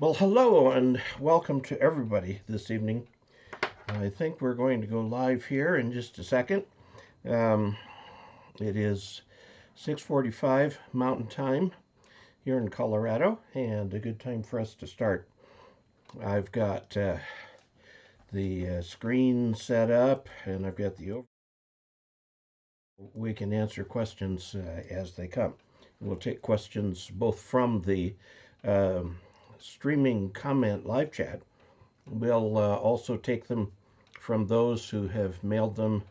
Well, hello and welcome to everybody this evening. I think we're going to go live here in just a second. It is 6:45 Mountain Time here in Colorado, and a good time for us to start. I've got the screen set up, and I've got the over. We can answer questions as they come. We'll take questions both from the streaming comment live chat. We'll also take them from those who have mailed them,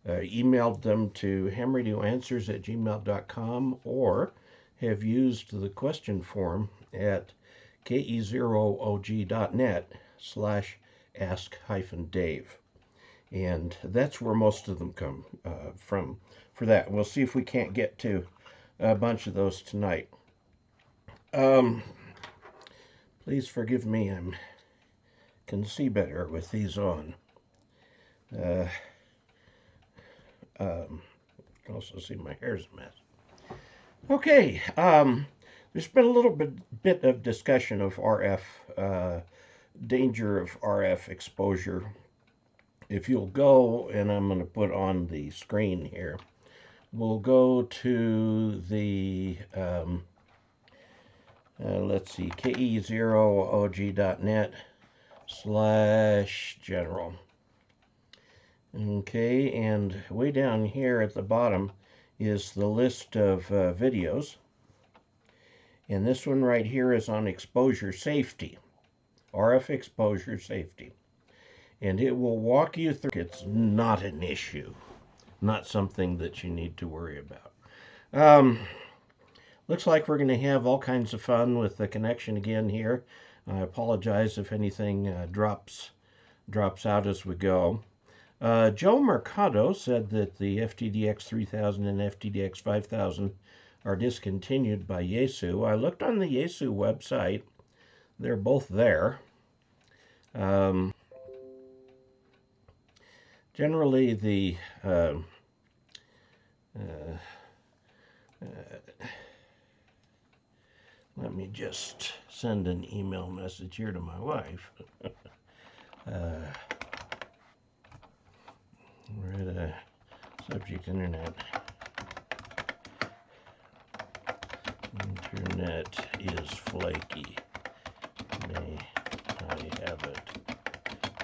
emailed them to hamradioanswers@gmail.com or have used the question form at KE0OG.net/ask-Dave. And that's where most of them come from for that. We'll see if we can't get to a bunch of those tonight. Please forgive me, I can see better with these on. Also see my hair's a mess. Okay, there's been a little bit of discussion of RF, danger of RF exposure. If you'll go, and I'm going to put on the screen here, we'll go to the let's see, KE0OG.net/general. Okay, and way down here at the bottom is the list of videos. And this one right here is on exposure safety, RF exposure safety. And it will walk you through. It's not an issue, not something that you need to worry about. Looks like we're going to have all kinds of fun with the connection again here. I apologize if anything drops out as we go. Joe Mercado said that the FTDX 3000 and FTDX 5000 are discontinued by Yaesu. I looked on the Yaesu website. They're both there. Generally, the let me just send an email message here to my wife. We're at a subject internet. Internet is flaky. May I have it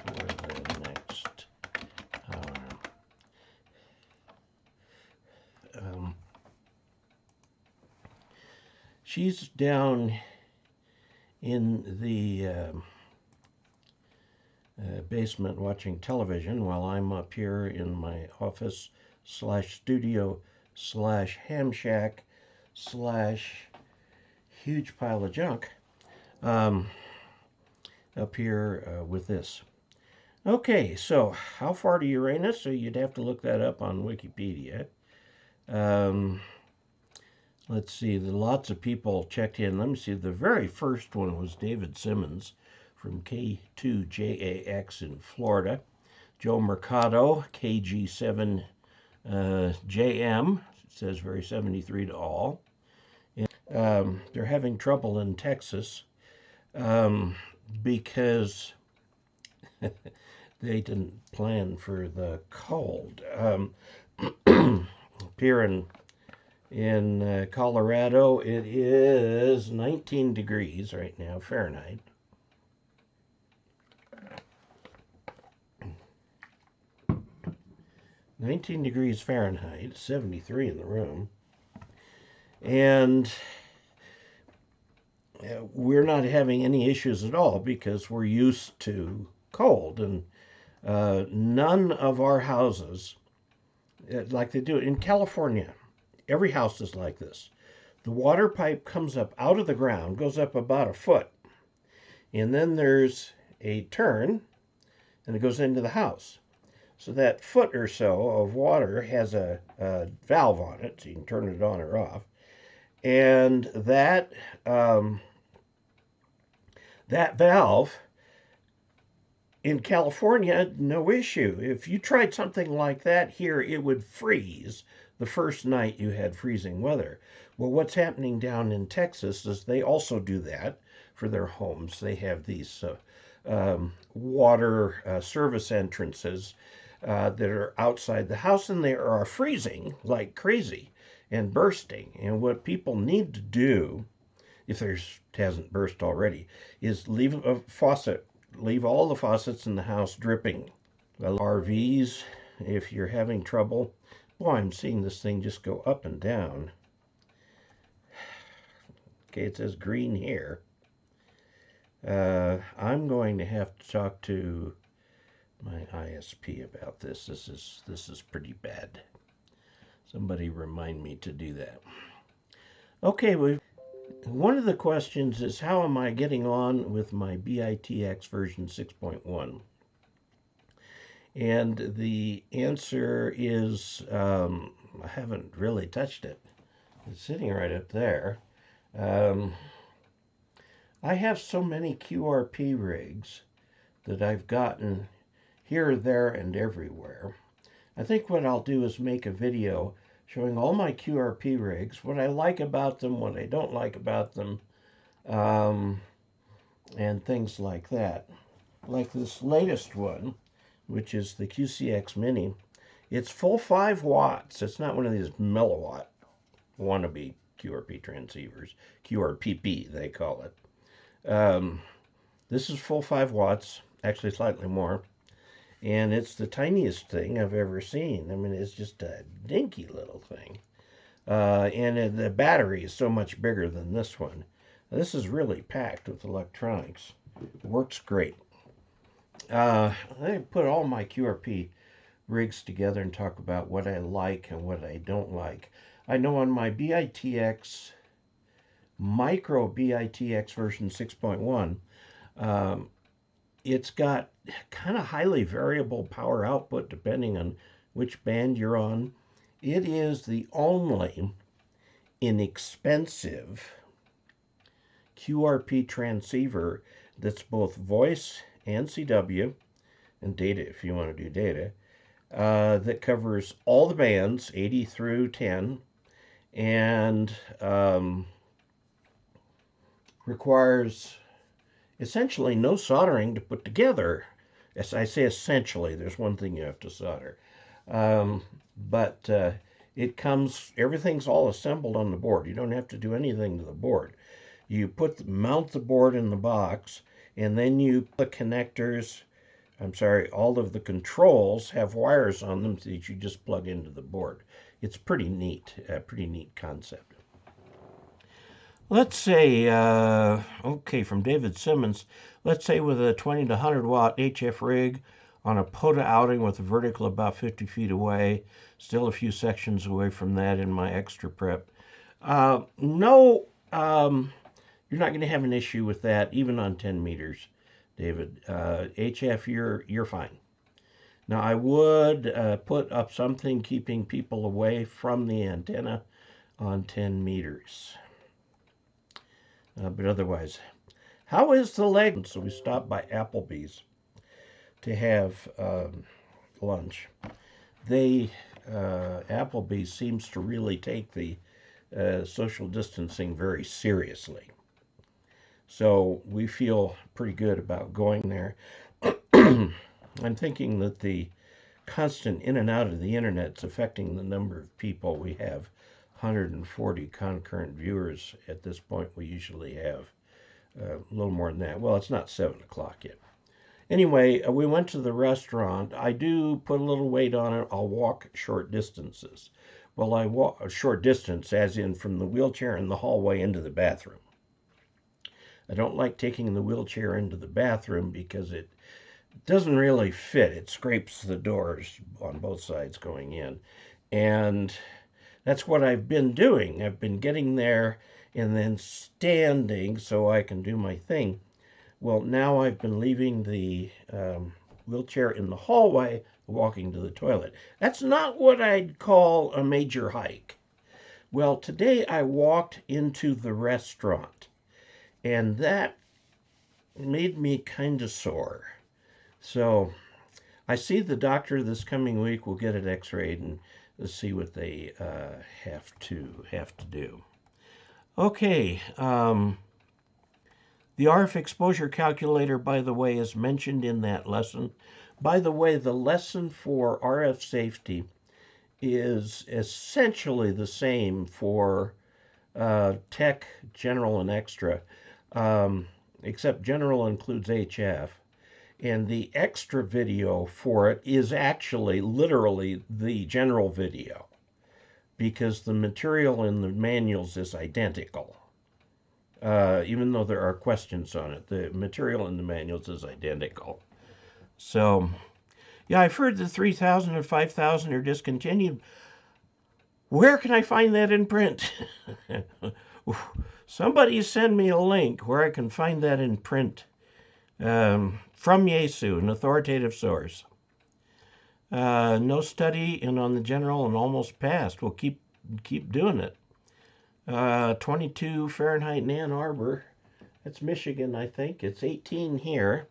for the next hour? She's down in the basement watching television while I'm up here in my office /studio/ham shack/ huge pile of junk up here with this. Okay, so how far to Uranus? So you'd have to look that up on Wikipedia. Let's see, lots of people checked in. Let me see, the very first one was David Simmons from K2JAX in Florida. Joe Mercado, KG7JM, it says very 73 to all. And, they're having trouble in Texas because they didn't plan for the cold. Here in Colorado, it is 19 degrees right now, Fahrenheit. (19 degrees Fahrenheit, 73 in the room. And we're not having any issues at all because we're used to cold. And none of our houses, like they do in California, every house is like this. The water pipe comes up out of the ground, goes up about a foot, and then there's a turn, and it goes into the house. So that foot or so of water has a valve on it, so you can turn it on or off. And that valve in California, no issue. If you tried something like that here, it would freeze the first night you had freezing weather. Well, what's happening down in Texas is they also do that for their homes. They have these water service entrances that are outside the house, and they are freezing like crazy and bursting. And what people need to do, if theirs hasn't burst already, is leave a faucet, leave all the faucets in the house dripping. RVs, if you're having trouble, boy, I'm seeing this thing just go up and down. Okay, it says green here. I'm going to have to talk to my ISP about this. This is pretty bad. Somebody remind me to do that. Okay, one of the questions is, how am I getting on with my BITX version 6.1? And the answer is, I haven't really touched it. It's sitting right up there. I have so many QRP rigs that I've gotten here, there, and everywhere. I think what I'll do is make a video showing all my QRP rigs, what I like about them, what I don't like about them, and things like that. Like this latest one, which is the QCX Mini. It's full 5 watts. It's not one of these milliwatt wannabe QRP transceivers. QRPP, they call it. This is full 5 watts, actually slightly more. And it's the tiniest thing I've ever seen. I mean, it's just a dinky little thing. And the battery is so much bigger than this one. This is really packed with electronics. It works great. I put all my QRP rigs together and talk about what I like and what I don't like. I know on my BITX, micro BITX version 6.1, it's got kind of highly variable power output depending on which band you're on. It is the only inexpensive QRP transceiver that's both voice and CW, and data if you want to do data, that covers all the bands, 80 through 10, and requires essentially no soldering to put together. As I say essentially, there's one thing you have to solder. But it comes, everything's all assembled on the board. You don't have to do anything to the board. You mount the board in the box, and then you put connectors, all of the controls have wires on them that you just plug into the board. It's pretty neat, a pretty neat concept. Let's say, okay, from David Simmons, let's say with a 20 to 100 watt HF rig on a POTA outing with a vertical about 50 feet away, still a few sections away from that in my extra prep. No, you're not going to have an issue with that, even on 10 meters, David. HF, you're fine. Now, I would put up something keeping people away from the antenna on 10 meters. But otherwise, how is the leg? So we stopped by Applebee's to have lunch. Applebee's seems to really take the social distancing very seriously. So we feel pretty good about going there. I'm thinking that the constant in and out of the internet is affecting the number of people. We have 140 concurrent viewers at this point. We usually have a little more than that. Well, it's not 7 o'clock yet. Anyway, we went to the restaurant. I do put a little weight on it. I'll walk short distances. Well, I walk a short distance, as in from the wheelchair in the hallway into the bathroom. I don't like taking the wheelchair into the bathroom because it doesn't really fit. It scrapes the doors on both sides going in. And that's what I've been doing. I've been getting there and then standing so I can do my thing. Well, now I've been leaving the wheelchair in the hallway, walking to the toilet. That's not what I'd call a major hike. Well, today I walked into the restaurant, and that made me kind of sore. So I see the doctor this coming week. We'll get it x-rayed and see what they have to do. Okay, the RF exposure calculator, by the way, is mentioned in that lesson. By the way, the lesson for RF safety is essentially the same for Tech, General, and Extra, except General includes HF. And the extra video for it is actually literally the general video because the material in the manuals is identical. Even though there are questions on it, the material in the manuals is identical. So, yeah, I've heard the 3000 and 5000 are discontinued. Where can I find that in print? Somebody send me a link where I can find that in print. From Yesu, an authoritative source. No study and on the general and almost passed. We'll keep doing it. 22 Fahrenheit in Ann Arbor. That's Michigan, I think. It's 18 here.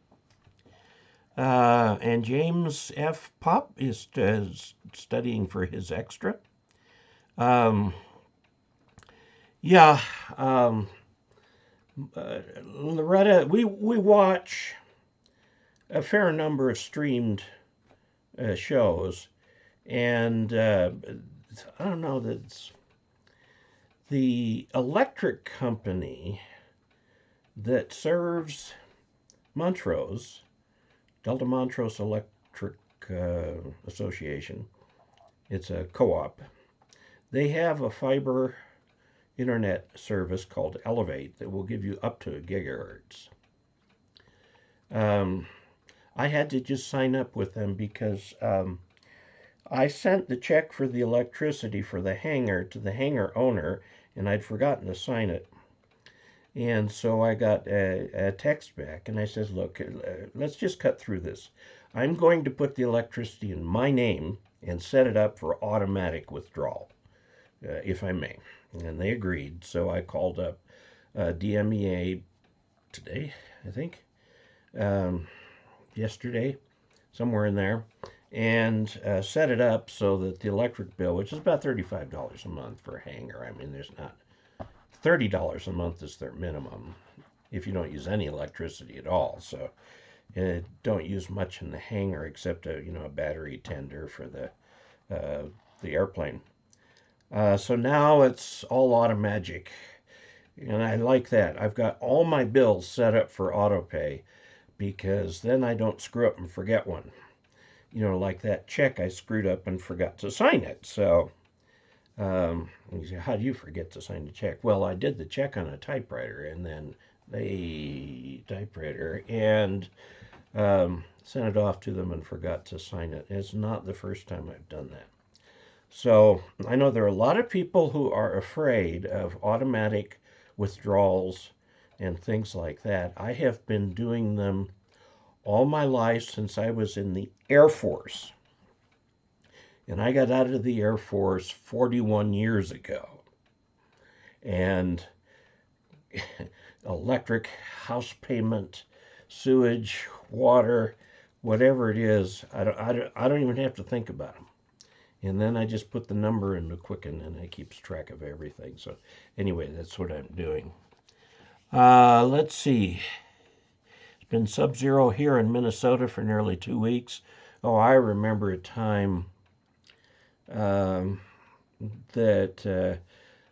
And James F. Pop is studying for his extra. Loretta, we watch a fair number of streamed shows, and I don't know, that's the electric company that serves Montrose, Delta Montrose Electric Association. It's a co-op. They have a fiber internet service called Elevate that will give you up to 1 gigahertz. I had to just sign up with them because I sent the check for the electricity for the hangar to the hangar owner, and I'd forgotten to sign it. And so I got a text back, and I says, look, let's just cut through this. I'm going to put the electricity in my name and set it up for automatic withdrawal, if I may. And they agreed, so I called up DMEA today, I think, yesterday, somewhere in there, and set it up so that the electric bill, which is about $35 a month for a hangar, I mean, there's not, $30 a month is their minimum if you don't use any electricity at all. So don't use much in the hangar except a battery tender for the airplane. So now it's all automagic, and I like that. I've got all my bills set up for auto pay because then I don't screw up and forget one. Like that check I screwed up and forgot to sign it. So you say, how do you forget to sign the check? Well, I did the check on a typewriter and then and sent it off to them and forgot to sign it. It's not the first time I've done that. So I know there are a lot of people who are afraid of automatic withdrawals and things like that. I have been doing them all my life since I was in the Air Force. And I got out of the Air Force 41 years ago. And electric, house payment, sewage, water, whatever it is, I don't even have to think about them. And then I just put the number in the Quicken and it keeps track of everything. So anyway, that's what I'm doing. Let's see. It's been sub-zero here in Minnesota for nearly 2 weeks. Oh, I remember a time that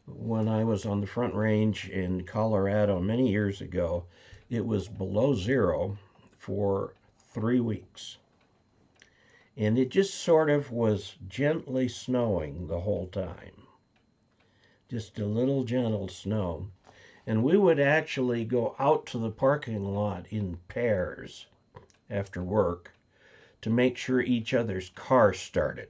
when I was on the Front Range in Colorado many years ago, it was below zero for 3 weeks. And it just sort of was gently snowing the whole time. Just a little gentle snow. And we would actually go out to the parking lot in pairs after work to make sure each other's car started.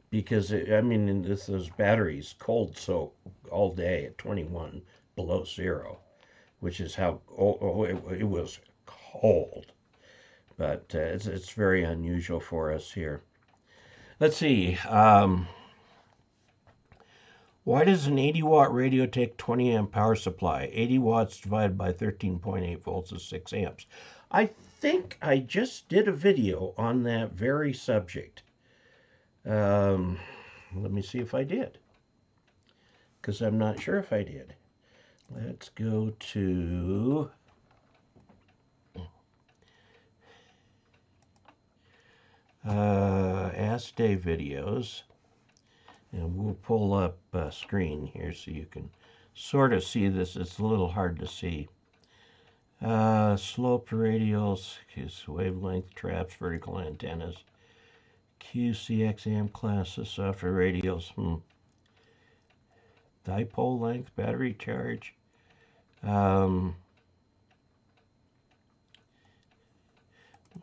Because, those batteries cold soak all day at 21 below zero, which is how it was cold. But it's very unusual for us here. Let's see. Why does an 80-watt radio take 20 amp power supply? 80 watts divided by 13.8 volts is 6 amps. I think I just did a video on that very subject. Let me see if I did. because I'm not sure if I did. Let's go to Ask Dave videos, and we'll pull up a screen here so you can sort of see this. It's a little hard to see. Sloped radials, wavelength traps, vertical antennas, QCX amp classes, software radials, dipole length, battery charge. What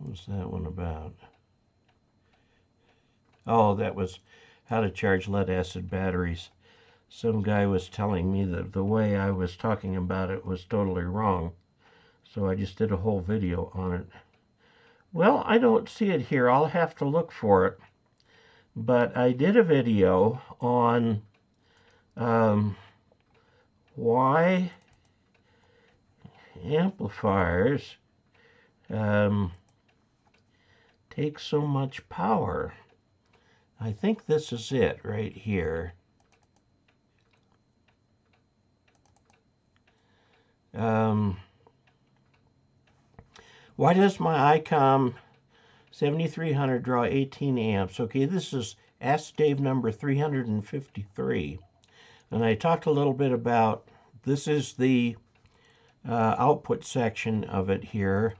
was that one about? Oh, that was how to charge lead acid batteries. Some guy was telling me that the way I was talking about it was totally wrong. So I just did a whole video on it. Well, I don't see it here. I'll have to look for it. But I did a video on why amplifiers take so much power. I think this is it right here. Why does my ICOM 7300 draw 18 amps? Okay, this is Ask Dave number 353. And I talked a little bit about, this is the output section of it here.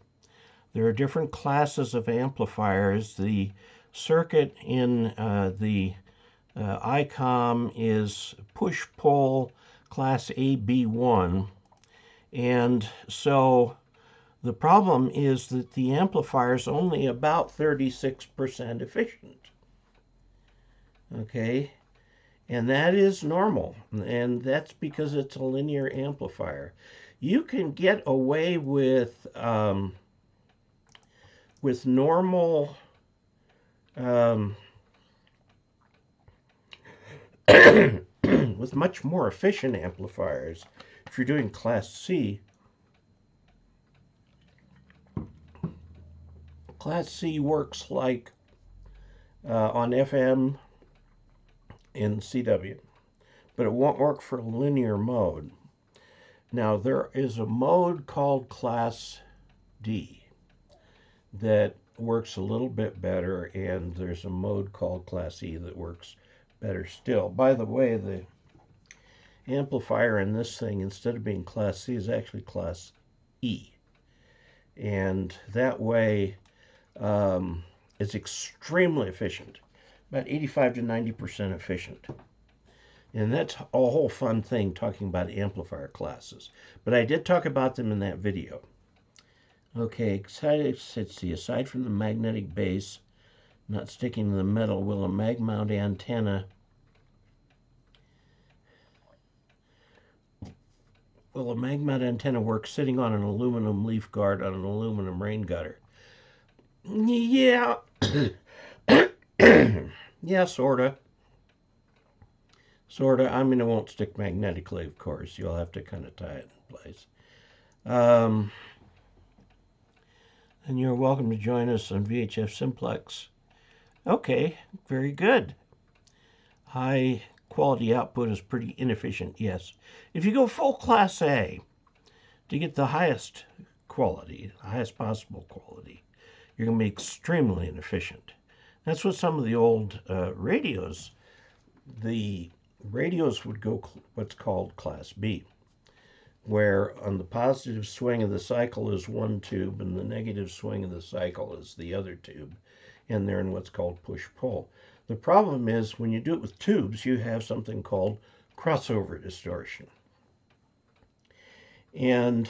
There are different classes of amplifiers. The circuit in the ICOM is push-pull class AB1. And so the problem is that the amplifier is only about 36% efficient. Okay, and that is normal, and that's because it's a linear amplifier. You can get away with normal with much more efficient amplifiers. If you're doing Class C, Class C works like on FM and CW, but it won't work for linear mode. Now, there is a mode called Class D that works a little bit better, and there's a mode called Class E that works better still. By the way, the amplifier in this thing, instead of being Class C, is actually Class E. And that way, it's extremely efficient, about 85 to 90% efficient. And that's a whole fun thing, talking about amplifier classes. But I did talk about them in that video. Okay, let's see, aside from the magnetic base not sticking to the metal, will a mag mount antenna work sitting on an aluminum leaf guard on an aluminum rain gutter? Yeah. Yeah, sorta. Sorta. I mean, it won't stick magnetically, of course. You'll have to kind of tie it in place. And you're welcome to join us on VHF Simplex. Okay, very good. High quality output is pretty inefficient, yes. If you go full Class A to get the highest quality, the highest possible quality, you're going to be extremely inefficient. That's what some of the old radios, the radios would go what's called Class B, where on the positive swing of the cycle is one tube and the negative swing of the cycle is the other tube, and they're in what's called push-pull. The problem is when you do it with tubes, you have something called crossover distortion. And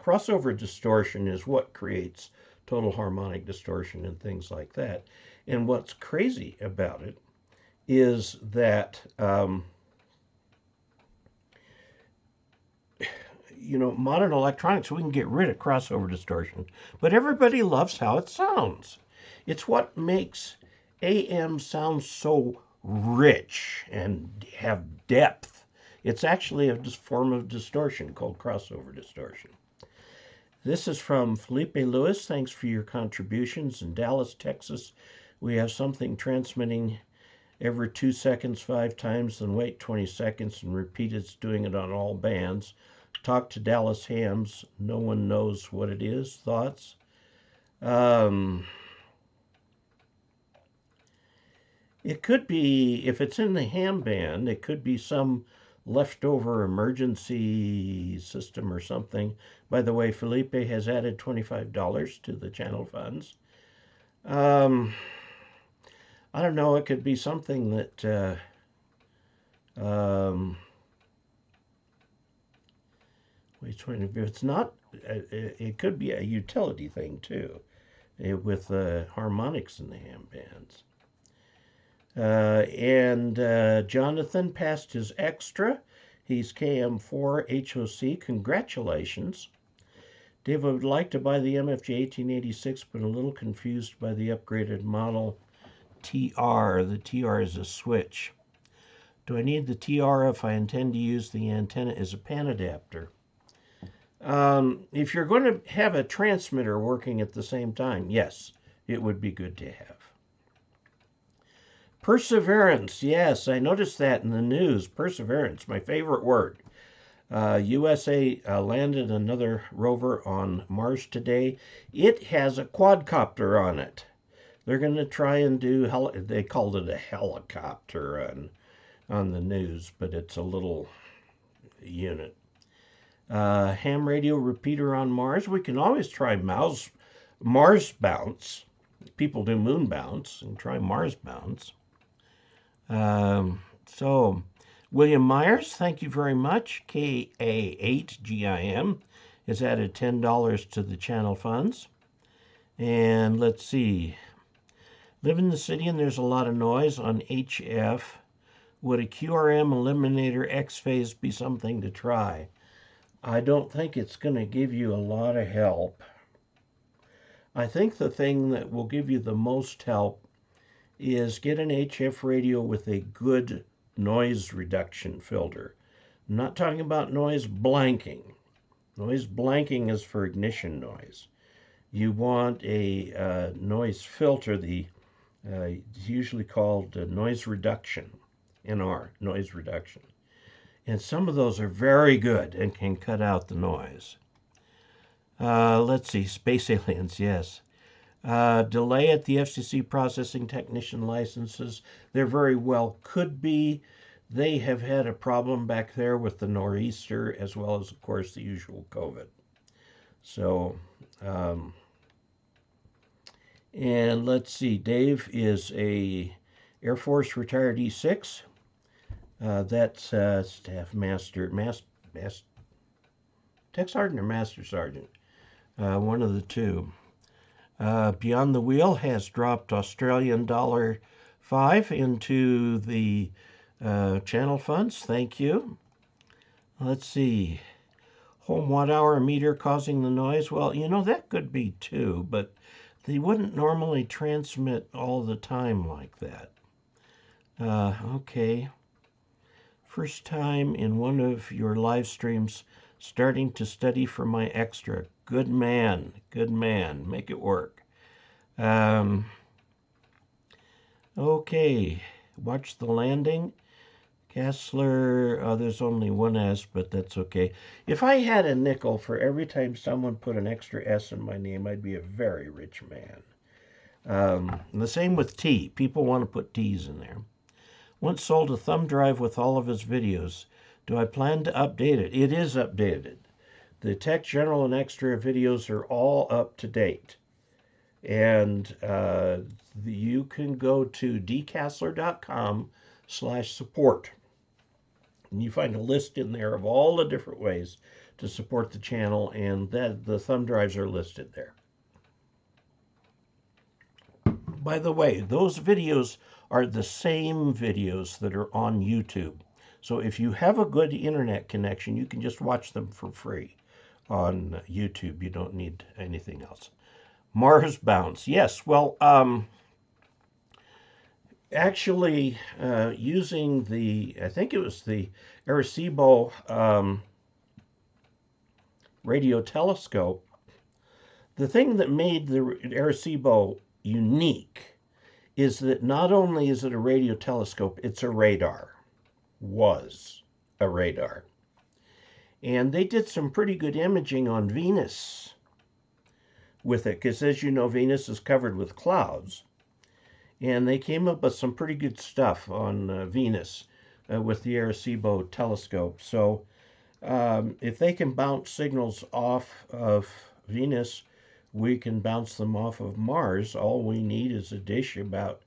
crossover distortion is what creates total harmonic distortion and things like that. And what's crazy about it is that you know, modern electronics, we can get rid of crossover distortion, but everybody loves how it sounds. It's what makes AM sound so rich and have depth. It's actually a form of distortion called crossover distortion. This is from Felipe Lewis. Thanks for your contributions. In Dallas, Texas, we have something transmitting every 2 seconds 5 times, then wait 20 seconds and repeat it's doing it on all bands. Talk to Dallas hams. No one knows what it is. Thoughts? It could be, if it's in the ham band, it could be some leftover emergency system or something. By the way, Felipe has added $25 to the channel funds. I don't know, it could be something that if it's not, it could be a utility thing too, with harmonics in the ham bands. Jonathan passed his extra. He's KM4HOC. Congratulations. Dave, I would like to buy the MFJ 1886, but a little confused by the upgraded model TR. The TR is a switch. Do I need the TR if I intend to use the antenna as a pan adapter? If you're going to have a transmitter working at the same time, yes, it would be good to have. Perseverance, yes, I noticed that in the news. Perseverance, my favorite word. USA landed another rover on Mars today. It has a quadcopter on it. They're going to try and do, they called it a helicopter on the news, but it's a little unit. Ham radio repeater on Mars. We can always try Mars bounce. People do moon bounce and try Mars bounce. So, William Myers, thank you very much. KA8GIM has added $10 to the channel funds. And let's see. Live in the city and there's a lot of noise on HF. Would a QRM eliminator X phase be something to try? I don't think it's going to give you a lot of help. I think the thing that will give you the most help is get an HF radio with a good noise reduction filter. I'm not talking about noise blanking. Noise blanking is for ignition noise. You want a noise filter, it's usually called noise reduction, NR, noise reduction. And some of those are very good and can cut out the noise. Let's see, space aliens, yes. Delay at the FCC processing technician licenses. There very well could be. They have had a problem back there with the nor'easter as well as, of course, the usual COVID. So, and let's see, Dave is a Air Force retired E6. That's Staff Master, Tech Sergeant or Master Sergeant, one of the two. Beyond the Wheel has dropped Australian $5 into the channel funds. Thank you. Let's see. Home watt-hour meter causing the noise. Well, you know, that could be too, but they wouldn't normally transmit all the time like that. Okay. First time in one of your live streams starting to study for my extra. Good man, make it work. Okay, watch the landing. Casler, there's only one S, but that's okay. If I had a nickel for every time someone put an extra S in my name, I'd be a very rich man. The same with T. People want to put T's in there. Once sold a thumb drive with all of his videos. Do I plan to update it? It is updated. The Tech General and Extra videos are all up to date. And you can go to dcasler.com/support. And you find a list in there of all the different ways to support the channel, and the thumb drives are listed there. By the way, those videos are the same videos that are on YouTube. So if you have a good internet connection, you can just watch them for free on YouTube. You don't need anything else. Mars bounce. Yes, well, actually, using I think it was the Arecibo radio telescope, the thing that made the Arecibo unique is that not only is it a radio telescope, it's a radar. Was a radar. And they did some pretty good imaging on Venus with it, because as you know, Venus is covered with clouds. And they came up with some pretty good stuff on Venus with the Arecibo telescope. So if they can bounce signals off of Venus, we can bounce them off of Mars. All we need is a dish about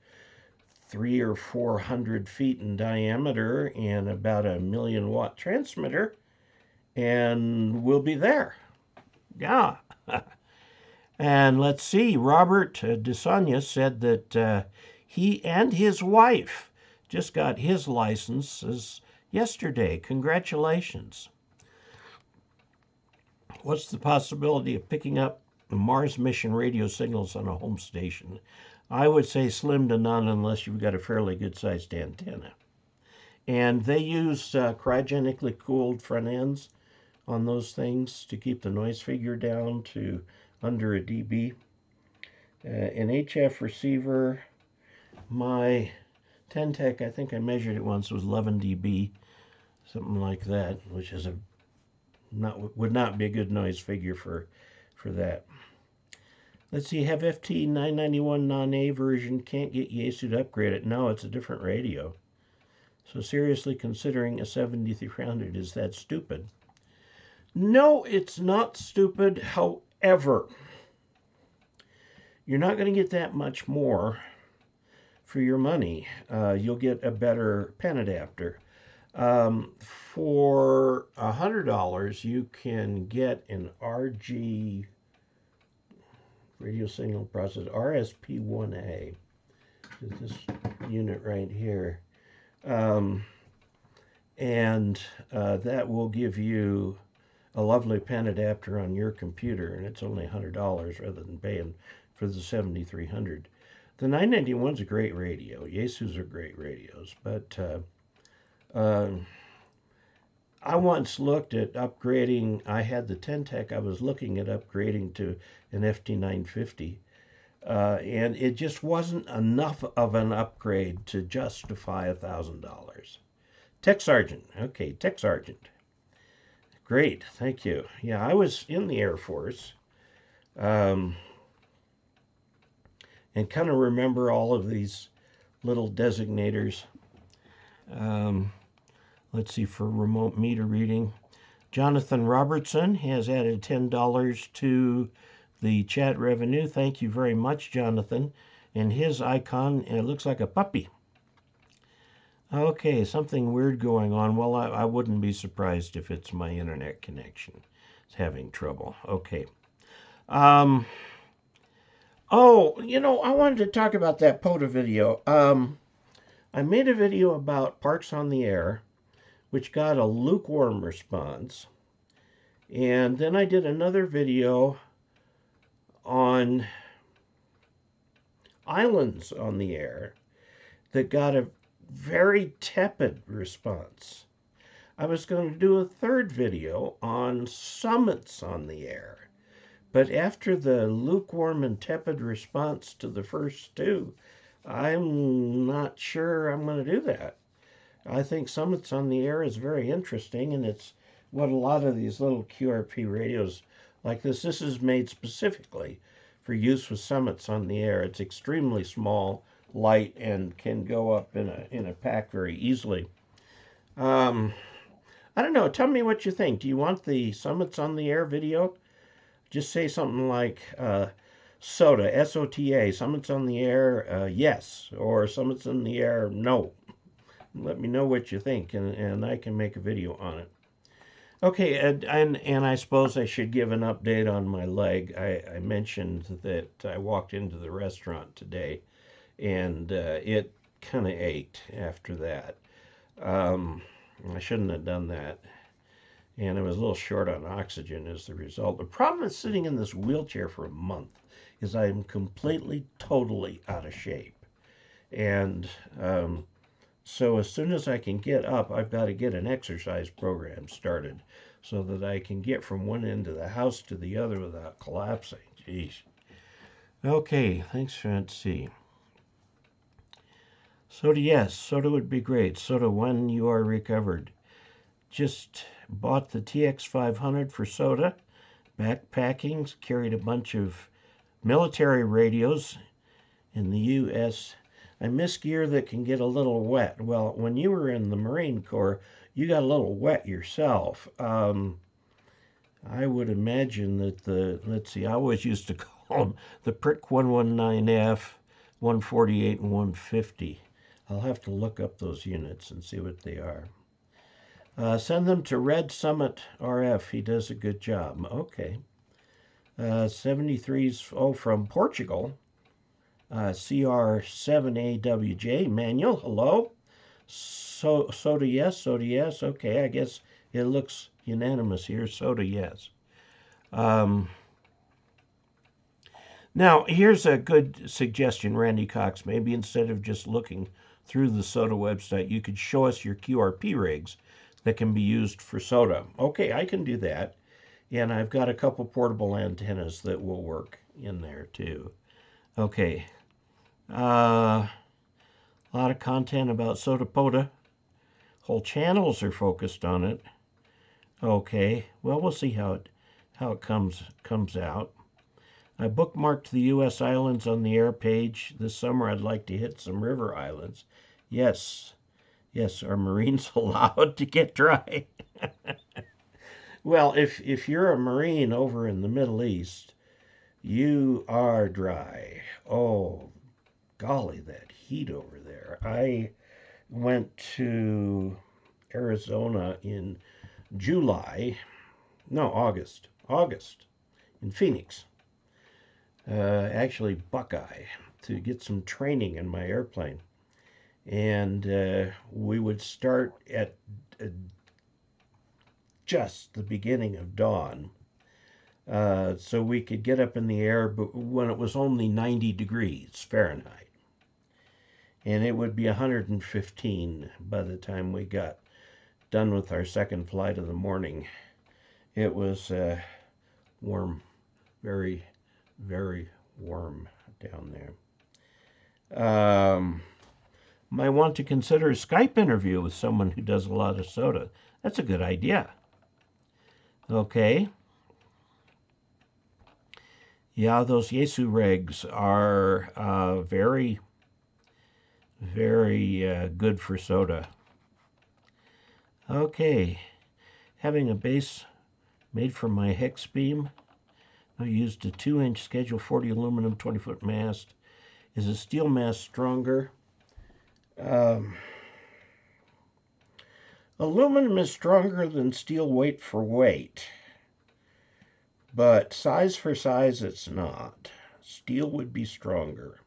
300 or 400 feet in diameter and about a 1,000,000-watt transmitter, and we'll be there. Yeah. And let's see, Robert DeSonia said that he and his wife just got his licenses yesterday. Congratulations. What's the possibility of picking up the Mars mission radio signals on a home station? I would say slim to none unless you've got a fairly good-sized antenna. And they use cryogenically cooled front ends on those things to keep the noise figure down to under a dB. An HF receiver, my Ten-Tech, I think I measured it once, was 11 dB, something like that, which is would not be a good noise figure for that. Let's see, have FT991 non-A version, can't get Yaesu to upgrade it. No, it's a different radio. So seriously considering a 7300, is that stupid? No, it's not stupid. However, you're not going to get that much more for your money. You'll get a better pen adapter. For $100, you can get an RG radio signal processor, RSP1A. This unit right here. And that will give you a lovely pen adapter on your computer, and it's only $100 rather than paying for the 7300. The 991's a great radio. Yaesus are great radios, but I once looked at upgrading. I had the Ten-Tech. I was looking at upgrading to an FT950, and it just wasn't enough of an upgrade to justify $1,000. Tech Sergeant. Okay, Tech Sergeant. Great, thank you. Yeah, I was in the Air Force, and kind of remember all of these little designators. Let's see, for remote meter reading. Jonathan Robertson has added $10 to the chat revenue. Thank you very much, Jonathan. And his icon, it looks like a puppy. Okay, something weird going on. Well, I wouldn't be surprised if it's my internet connection. It's having trouble. Okay. Oh, you know, I wanted to talk about that POTA video. I made a video about Parks on the Air, which got a lukewarm response. And then I did another video on Islands on the Air that got a very tepid response. I was going to do a third video on Summits on the Air, but after the lukewarm and tepid response to the first two, I'm not sure I'm going to do that. I think Summits on the Air is very interesting, and it's what a lot of these little QRP radios like this is made specifically for use with Summits on the Air. It's extremely small, light, and can go up in a pack very easily. I don't know. Tell me what you think. Do you want the Summits on the Air video? Just say something like SOTA, S-O-T-A, Summits on the Air, yes, or Summits in the Air, no. Let me know what you think, and I can make a video on it. Okay, and I suppose I should give an update on my leg. I mentioned that I walked into the restaurant today, and it kind of ached after that. I shouldn't have done that. And I was a little short on oxygen as the result. The problem with sitting in this wheelchair for a month is I am completely, totally out of shape. And so as soon as I can get up, I've got to get an exercise program started so that I can get from one end of the house to the other without collapsing. Jeez. Okay, thanks for let's see. Soda, yes, soda would be great. Soda, when you are recovered. Just bought the TX500 for soda. Backpacking, carried a bunch of military radios in the U.S. I miss gear that can get a little wet. Well, when you were in the Marine Corps, you got a little wet yourself. I would imagine that let's see, I always used to call them the Prick 119F, 148, and 150. I'll have to look up those units and see what they are. Send them to Red Summit RF. He does a good job. Okay. 73's, from Portugal. CR7AWJ, Manuel, hello. Soda, yes, soda, yes. Okay, I guess it looks unanimous here. Soda, yes. Now, here's a good suggestion, Randy Cox. Maybe instead of just looking through the soda website, you could show us your QRP rigs that can be used for soda. Okay, I can do that. And I've got a couple portable antennas that will work in there too. Okay. A lot of content about soda poda. Whole channels are focused on it. Okay, well, we'll see how it comes out. I bookmarked the U.S. islands on the air page. This summer I'd like to hit some river islands. Yes, are Marines allowed to get dry? Well, if you're a Marine over in the Middle East, you are dry. Oh, golly, that heat over there. I went to Arizona in August, in Phoenix. Actually, Buckeye, to get some training in my airplane. And we would start at just the beginning of dawn. So we could get up in the air when it was only 90 degrees Fahrenheit. And it would be 115 by the time we got done with our second flight of the morning. It was warm, very, very warm down there. Might want to consider a Skype interview with someone who does a lot of soda. That's a good idea. Okay. Yeah, those Yaesu rigs are very, very good for soda. Okay. Having a base made from my hex beam. I used a 2-inch Schedule 40 aluminum 20-foot mast. Is a steel mast stronger? Aluminum is stronger than steel weight for weight, but size for size it's not. Steel would be stronger.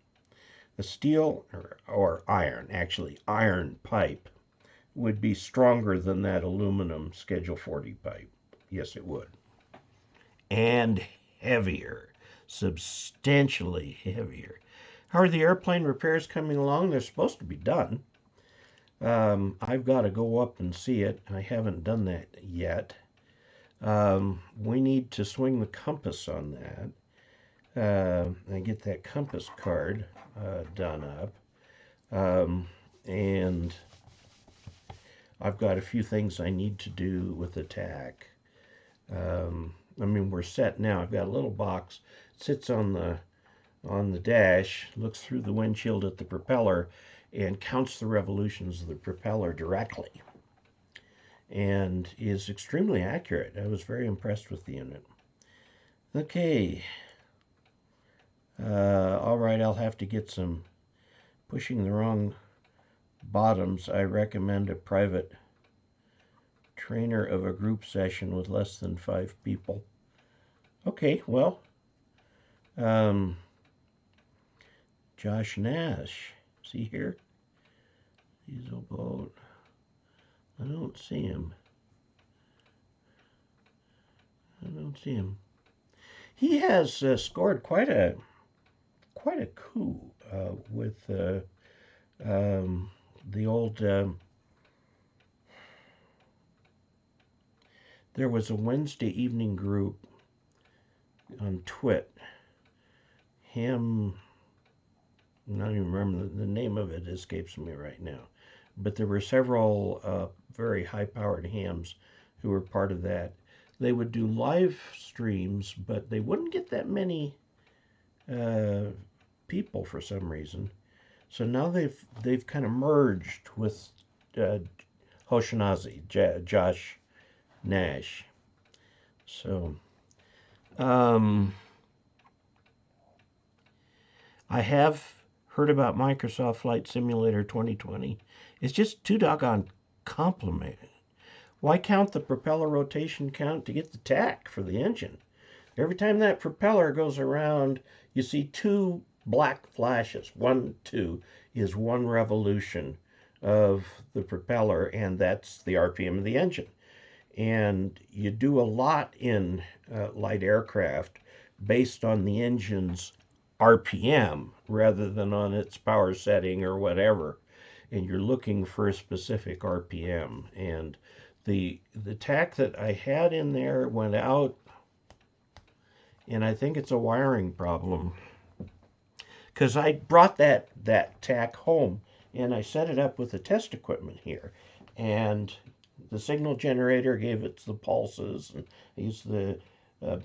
The steel, or iron, actually iron pipe, would be stronger than that aluminum Schedule 40 pipe. Yes, it would. And heavier, substantially heavier. How are the airplane repairs coming along? They're supposed to be done. I've got to go up and see it. I haven't done that yet. We need to swing the compass on that and get that compass card done up. And I've got a few things I need to do with the tack. I mean, we're set now. I've got a little box, sits on the dash, looks through the windshield at the propeller, and counts the revolutions of the propeller directly, and is extremely accurate. I was very impressed with the unit. Okay. All right, I'll have to get some pushing the wrong bottoms. I recommend a private trainer of a group session with less than 5 people. Okay, well, Josh Nash, is he here? Diesel boat. I don't see him. He has scored quite a coup with the old. There was a Wednesday evening group on Twit. Him, I'm not even remember the name of it escapes me right now. But there were several very high-powered hams who were part of that. They would do live streams, but they wouldn't get that many people for some reason. So now they've kind of merged with uh, Josh Nash. So I have heard about Microsoft Flight Simulator 2020. It's just too doggone complicated. Why count the propeller rotation count to get the tach for the engine? Every time that propeller goes around, you see two black flashes. 1, 2 is one revolution of the propeller, and that's the RPM of the engine. And you do a lot in light aircraft based on the engine's RPM rather than on its power setting or whatever. And you're looking for a specific RPM. And the tach that I had in there went out, and I think it's a wiring problem. Because I brought that tach home and I set it up with the test equipment here. And the signal generator gave it the pulses, and I used the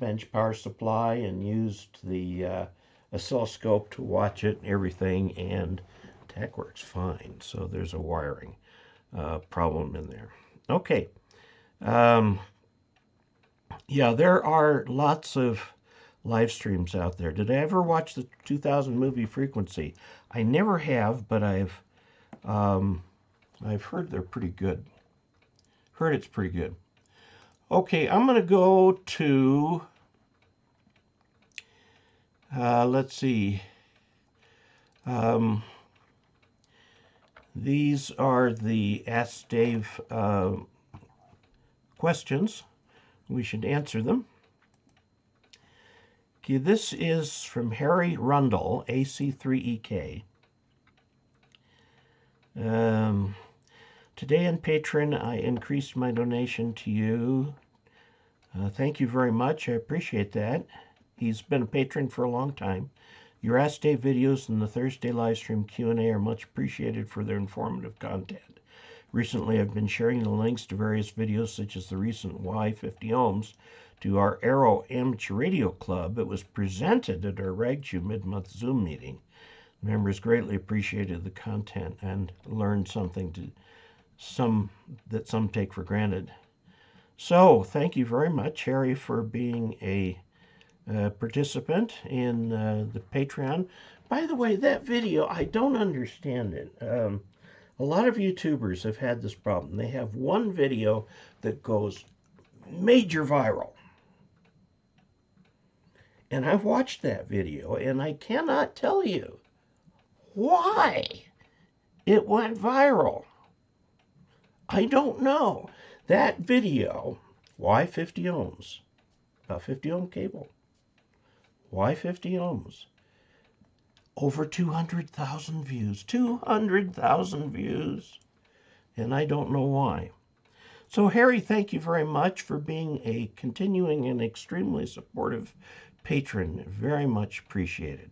bench power supply and used the oscilloscope to watch it and everything, and tach works fine. So there's a wiring problem in there. Okay. Yeah, there are lots of live streams out there. Did I ever watch the 2000 movie Frequency? I never have, but I've heard they're pretty good. Heard it's pretty good. Okay, I'm going to go to, let's see. These are the Ask Dave questions. We should answer them. Okay, this is from Harry Rundle, AC3CK. Today on Patreon, I increased my donation to you. Thank you very much. I appreciate that. He's been a patron for a long time. Your Ask Dave videos and the Thursday live stream Q&A are much appreciated for their informative content. Recently, I've been sharing the links to various videos, such as the recent Why 50 Ohms, to our Aero Amateur Radio Club. It was presented at our RagTube mid-month Zoom meeting. Members greatly appreciated the content and learned something that some take for granted. So, thank you very much, Harry, for being a participant in the Patreon. By the way, that video, I don't understand it. A lot of YouTubers have had this problem. They have one video that goes major viral. And I've watched that video, and I cannot tell you why it went viral. I don't know. That video, why 50 ohms? About 50 ohm cable. Why 50 ohms? Over 200,000 views. 200,000 views. And I don't know why. So, Harry, thank you very much for being a continuing and extremely supportive patron. Very much appreciated.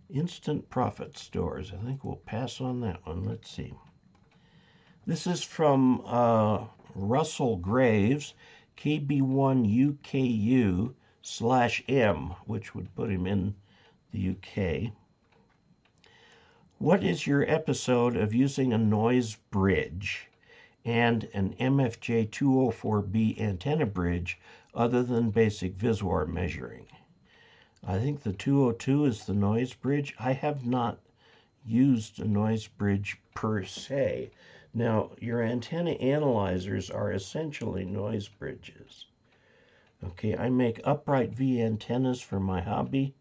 Instant Profit Stores. I think we'll pass on that one. Let's see. This is from Russell Graves, KB1UKU/M, which would put him in the UK. What is your episode of using a noise bridge and an MFJ 204B antenna bridge other than basic Visuar measuring? I think the 202 is the noise bridge. I have not used a noise bridge per se. Now, your antenna analyzers are essentially noise bridges. Okay, I make upright V antennas for my hobby.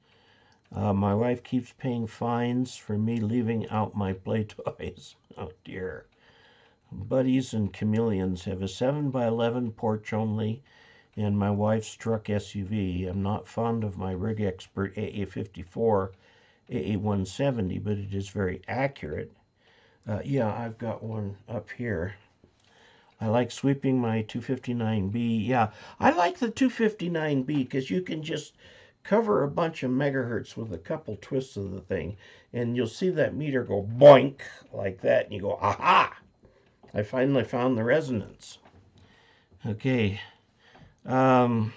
My wife keeps paying fines for me leaving out my play toys. Oh dear. Buddies and Chameleons have a 7x11 porch only, and my wife's truck SUV. I'm not fond of my Rig Expert AA54, AA170, but it is very accurate. Yeah, I've got one up here. I like sweeping my 259B. Yeah, I like the 259B because you can just cover a bunch of megahertz with a couple twists of the thing, and you'll see that meter go boink like that, and you go, aha! I finally found the resonance. Okay. My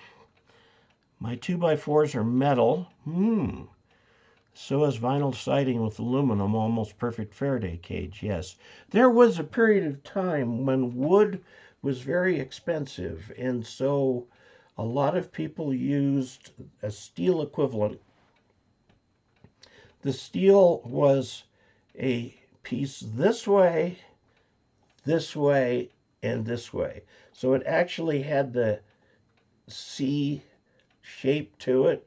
2x4s are metal. So is vinyl siding with aluminum, almost perfect Faraday cage. Yes. There was a period of time when wood was very expensive, and so a lot of people used a steel equivalent. The steel was a piece this way, and this way. So it actually had the C shape to it,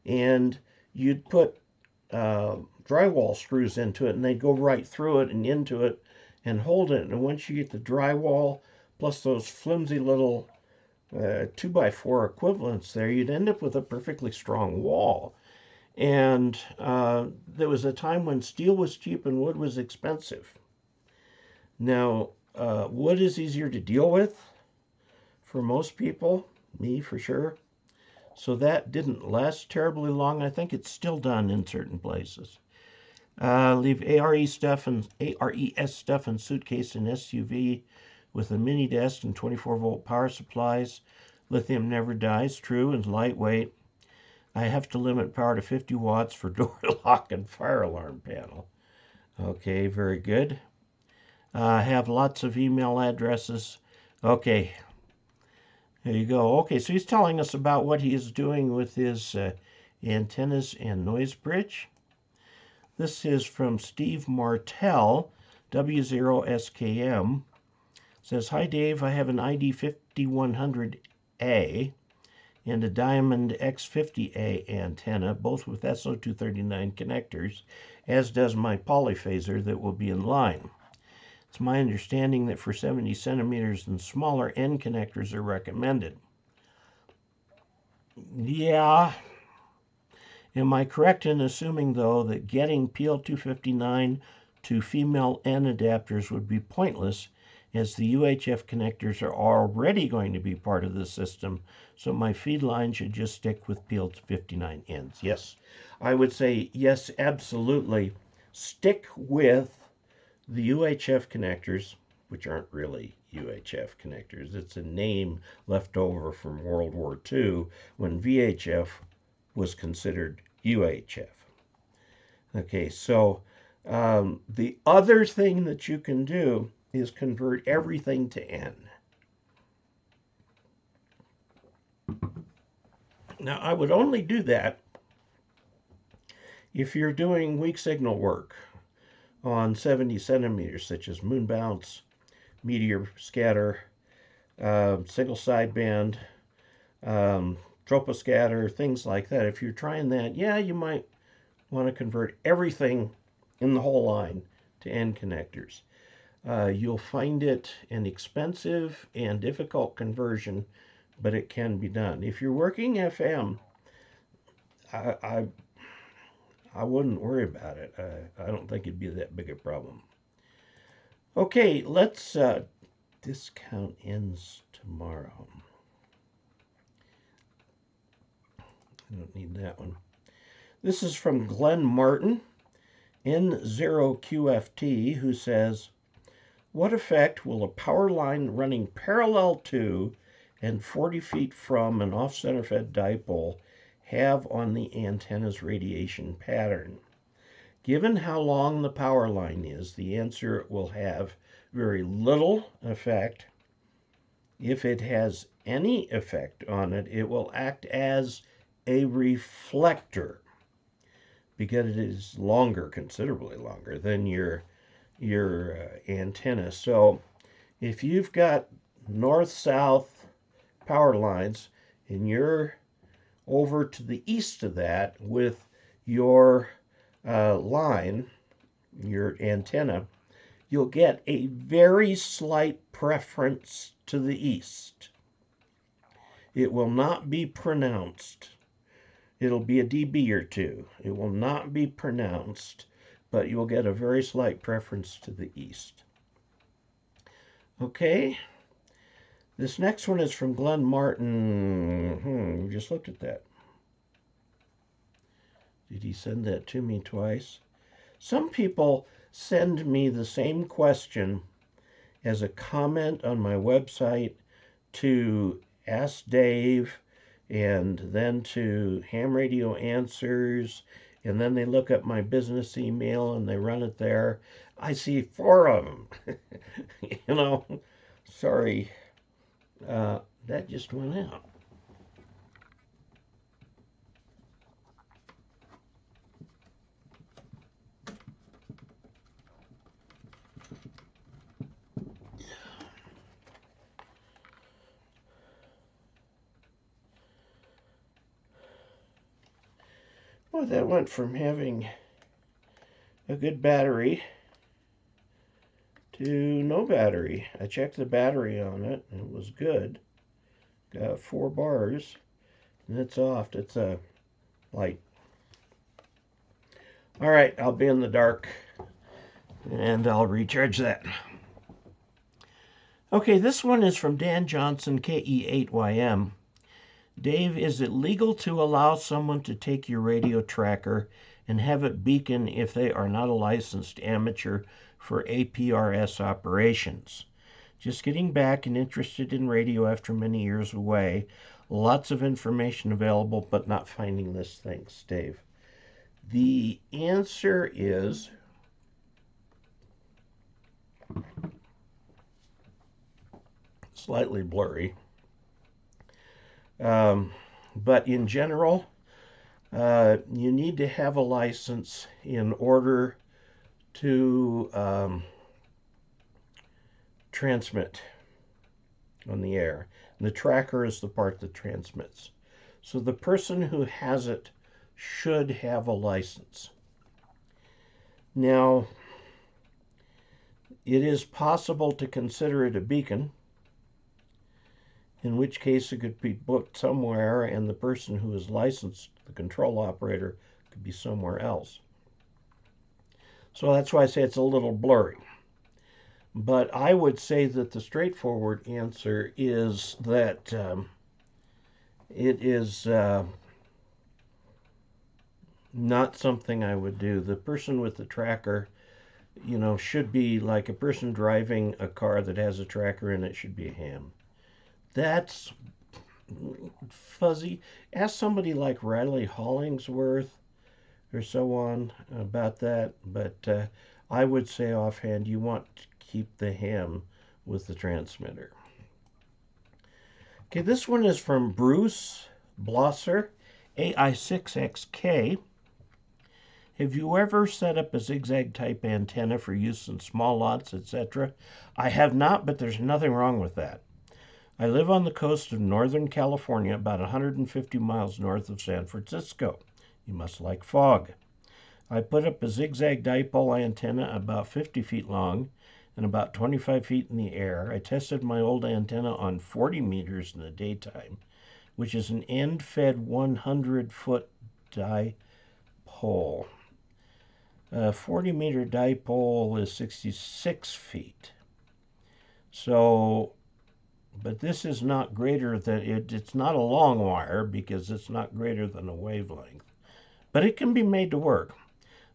and you'd put drywall screws into it, and they'd go right through it and into it and hold it. And once you get the drywall plus those flimsy little 2x4 equivalents there, you'd end up with a perfectly strong wall. And there was a time when steel was cheap and wood was expensive. Now, wood is easier to deal with for most people, me for sure. So that didn't last terribly long. I think it's still done in certain places. Leave ARES stuff and suitcase and SUV with a mini desk and 24-volt power supplies. Lithium never dies, true, and lightweight. I have to limit power to 50 watts for door lock and fire alarm panel. Okay, very good. Have lots of email addresses. Okay. There you go. Okay, so he's telling us about what he is doing with his antennas and noise bridge. This is from Steve Martel, W0SDM. Says, hi Dave, I have an ID5100A and a Diamond X50A antenna, both with SO239 connectors, as does my polyphaser that will be in line. It's my understanding that for 70 centimeters and smaller, end connectors are recommended. Yeah. Am I correct in assuming, though, that getting PL259 to female N adapters would be pointless, as the UHF connectors are already going to be part of the system, so my feed line should just stick with PL259 ends? Yes. I would say yes, absolutely. Stick with the UHF connectors, which aren't really UHF connectors. It's a name left over from World War II when VHF was considered UHF. Okay, so the other thing that you can do is convert everything to N. Now, I would only do that if you're doing weak signal work on 70 centimeters, such as moon bounce, meteor scatter, single sideband, troposcatter, things like that. If you're trying that, yeah, you might want to convert everything in the whole line to N connectors. You'll find it an expensive and difficult conversion, but it can be done. If you're working FM, I wouldn't worry about it. I don't think it'd be that big a problem. Okay, let's, discount ends tomorrow. I don't need that one. This is from Glen Martin, N0QFT, who says, what effect will a power line running parallel to and 40 feet from an off-center fed dipole have on the antenna's radiation pattern? Given how long the power line is, the answer will have very little effect. If it has any effect on it, it will act as a reflector because it is longer, considerably longer than your antenna. So if you've got north-south power lines and you're over to the east of that with your line, your antenna, you'll get a very slight preference to the east. It will not be pronounced. It'll be a dB or two. It will not be pronounced, but you'll get a very slight preference to the east. Okay. This next one is from Glen Martin. We just looked at that. Did he send that to me twice? Some people send me the same question as a comment on my website to Ask Dave, and then to Ham Radio Answers, and then they look up my business email and they run it there. I see 4 of them. You know, sorry, that just went out. Well, that went from having a good battery to no battery. I checked the battery on it, and it was good. Got 4 bars, and it's off. It's a light. All right, I'll be in the dark, and I'll recharge that. Okay, this one is from Dan Johnson, KE0OG. Dave, is it legal to allow someone to take your radio tracker and have it beacon if they are not a licensed amateur for APRS operations? Just getting back and interested in radio after many years away. Lots of information available, but not finding this. Thanks, Dave. The answer is slightly blurry. But in general, you need to have a license in order to transmit on the air. And the tracker is the part that transmits. So the person who has it should have a license. Now, it is possible to consider it a beacon, in which case it could be booked somewhere and the person who is licensed, the control operator, could be somewhere else. So that's why I say it's a little blurry. But I would say that the straightforward answer is that it is not something I would do. The person with the tracker, you know, should be like a person driving a car that has a tracker in it, should be a ham. That's fuzzy. Ask somebody like Riley Hollingsworth or so on about that, but I would say offhand you want to keep the ham with the transmitter. Okay, this one is from Bruce Blosser, AI6XK. Have you ever set up a zigzag type antenna for use in small lots, etc.? I have not, but there's nothing wrong with that. I live on the coast of Northern California, about 150 miles north of San Francisco. You must like fog. I put up a zigzag dipole antenna about 50 feet long and about 25 feet in the air. I tested my old antenna on 40 meters in the daytime, which is an end-fed 100-foot dipole. 40-meter dipole is 66 feet. So, but this is not greater than, it's not a long wire because it's not greater than a wavelength. But it can be made to work.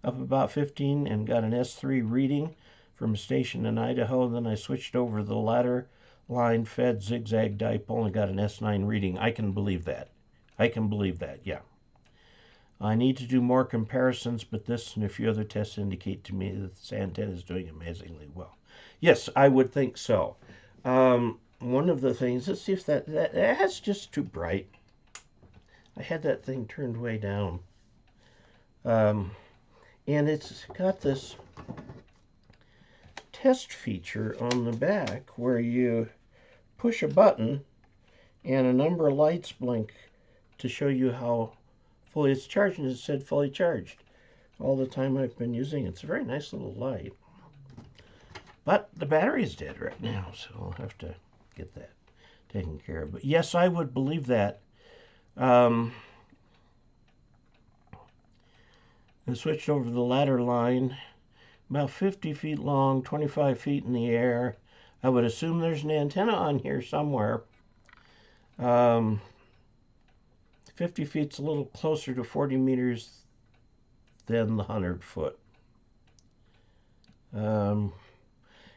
Up about 15 and got an S3 reading from a station in Idaho. Then I switched over the ladder line fed zigzag dipole and got an S9 reading. I can believe that. I can believe that, yeah. I need to do more comparisons, but this and a few other tests indicate to me that this antenna is doing amazingly well. Yes, I would think so. One of the things, let's see if that's just too bright. I had that thing turned way down. And it's got this test feature on the back where you push a button and a number of lights blink to show you how fully it's charged, and it said fully charged all the time I've been using it. It's a very nice little light. But the battery is dead right now, so I'll have to get that taken care of. But yes, I would believe that. I switched over to the ladder line, about 50 feet long, 25 feet in the air. I would assume there's an antenna on here somewhere. 50 feet's a little closer to 40 meters than the 100-foot.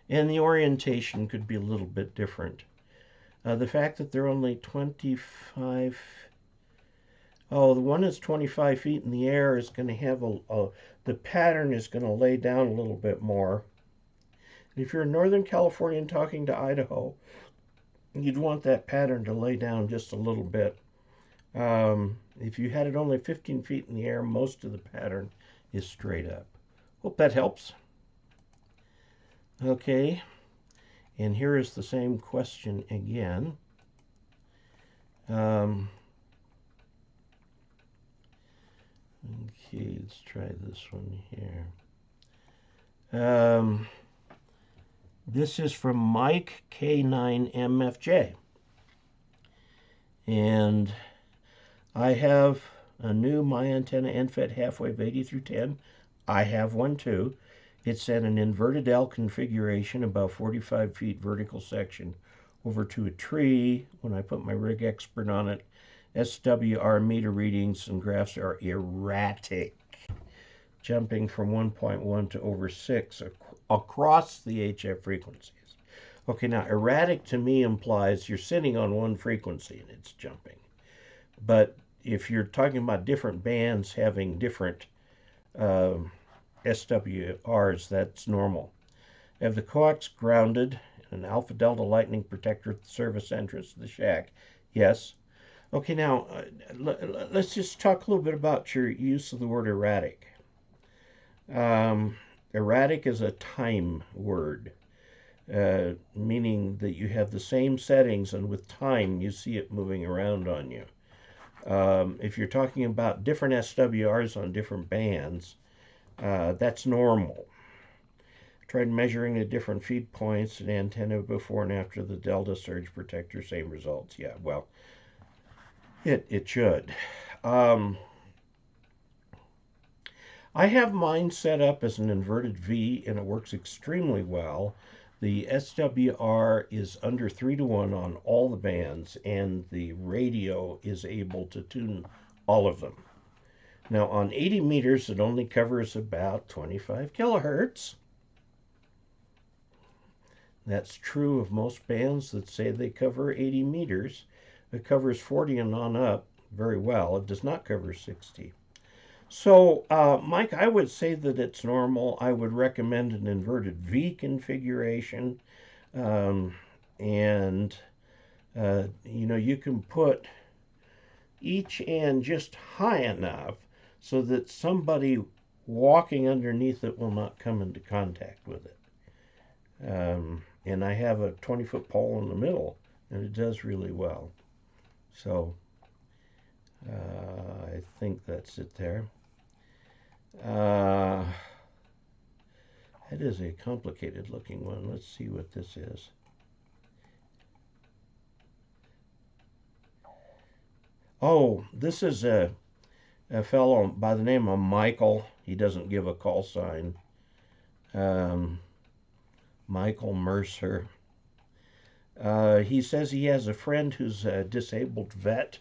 And the orientation could be a little bit different. The fact that they're only 25, the one that's 25 feet in the air is going to have the pattern is going to lay down a little bit more. If you're in Northern California and talking to Idaho, you'd want that pattern to lay down just a little bit. If you had it only 15 feet in the air, most of the pattern is straight up. Hope that helps. Okay, and here is the same question again. Okay, let's try this one here. This is from Mike K9MFJ. And I have a new My Antenna NFET half-wave 80 through 10. I have one too. It's at an inverted L configuration, about 45 feet vertical section, over to a tree. When I put my rig expert on it, SWR meter readings and graphs are erratic, jumping from 1.1 to over 6 across the HF frequencies. Okay, now erratic to me implies you're sitting on one frequency and it's jumping. But if you're talking about different bands having different SWRs, that's normal. I have the coax grounded, an alpha delta lightning protector at the service entrance of the shack. Yes. Okay, now let's just talk a little bit about your use of the word erratic. Erratic is a time word, meaning that you have the same settings and with time you see it moving around on you. If you're talking about different SWRs on different bands, that's normal. Tried measuring the different feed points and antenna before and after the delta surge protector, same results. Yeah, well, it should. I have mine set up as an inverted V and it works extremely well. The SWR is under 3:1 on all the bands and the radio is able to tune all of them. Now on 80 meters it only covers about 25 kilohertz. That's true of most bands that say they cover 80 meters. It covers 40 and on up very well. It does not cover 60. So, Mike, I would say that it's normal. I would recommend an inverted V configuration. You can put each end just high enough so that somebody walking underneath it will not come into contact with it. And I have a 20-foot pole in the middle, and it does really well. So, I think that's it there. That is a complicated looking one. Let's see what this is. Oh, this is a fellow by the name of Michael. He doesn't give a call sign. Michael Mercer. He says he has a friend who's a disabled vet.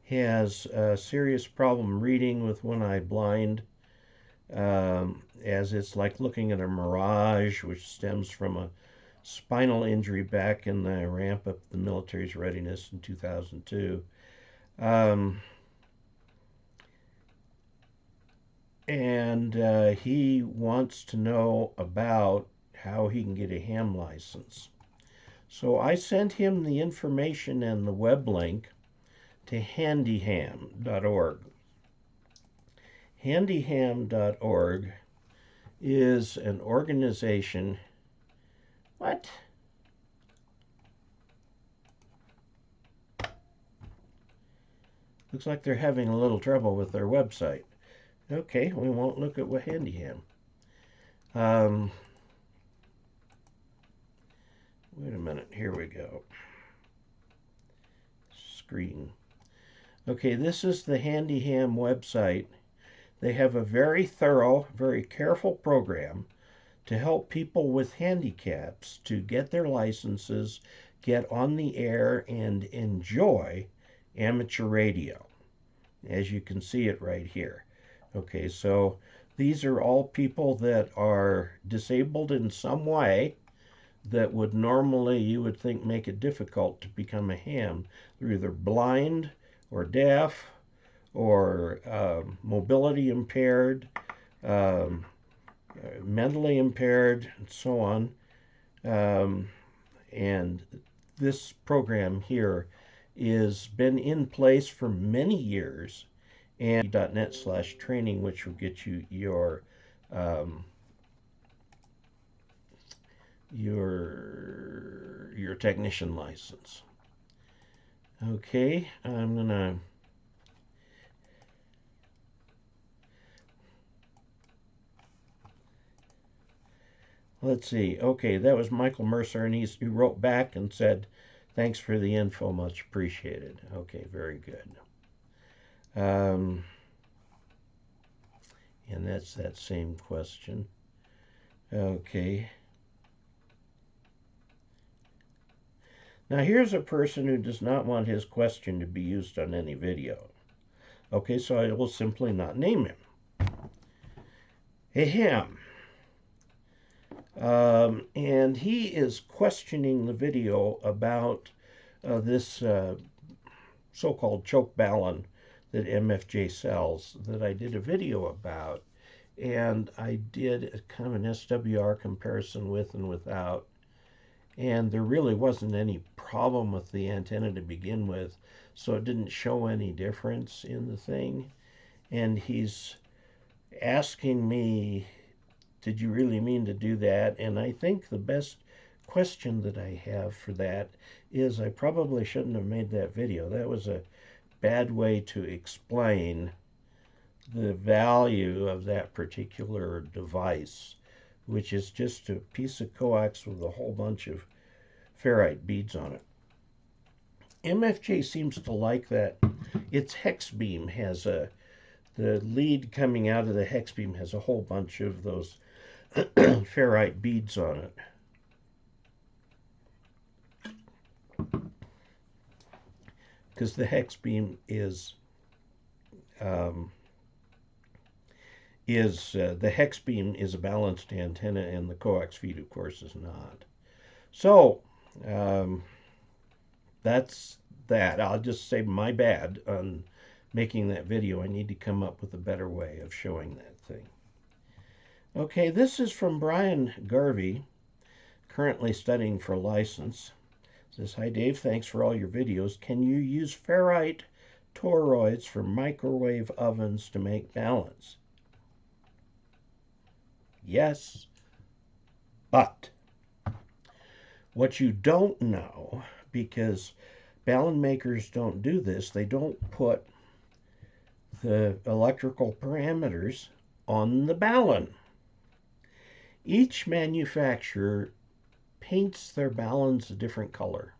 He has a serious problem reading with one eye blind, as it's like looking at a mirage, which stems from a spinal injury back in the ramp up the military's readiness in 2002. He wants to know about how he can get a ham license. So I sent him the information and the web link to handyham.org. Handyham.org is an organization. What? Looks like they're having a little trouble with their website. Okay, we won't look at what Handyham. Wait a minute, here we go. Screen. Okay, this is the Handyham website. They have a very thorough, very careful program to help people with handicaps to get their licenses, get on the air, and enjoy amateur radio, as you can see it right here. Okay, so these are all people that are disabled in some way that would normally, you would think, make it difficult to become a ham. They're either blind or deaf or mobility impaired, um, mentally impaired, and so on. And this program here is been in place for many years, and .net/training, which will get you um, your technician license. Okay, I'm gonna let's see. Okay, that was Michael Mercer, and he wrote back and said, "Thanks for the info, much appreciated." Okay, very good. And that's that same question. Okay. Now here's a person who does not want his question to be used on any video. Okay, so I will simply not name him. Ahem. And he is questioning the video about this so-called choke ballon that MFJ sells that I did a video about. And I did a kind of an SWR comparison with and without. And there really wasn't any problem with the antenna to begin with, so it didn't show any difference in the thing. And he's asking me, did you really mean to do that? And I think the best question that I have for that is I probably shouldn't have made that video. That was a bad way to explain the value of that particular device, which is just a piece of coax with a whole bunch of ferrite beads on it. MFJ seems to like that. Its hex beam has the lead coming out of the hex beam has a whole bunch of those ferrite beads on it. Because the hex beam is the hex beam is a balanced antenna, and the coax feed, of course, is not. So that's that. I'll just say my bad on making that video. I need to come up with a better way of showing that thing. Okay, this is from Brian Garvey, currently studying for a license. Says, "Hi Dave, thanks for all your videos. Can you use ferrite toroids for microwave ovens to make balance?" Yes, but what you don't know, because ballon makers don't do this, they don't put the electrical parameters on the ballon. Each manufacturer paints their ballons a different color,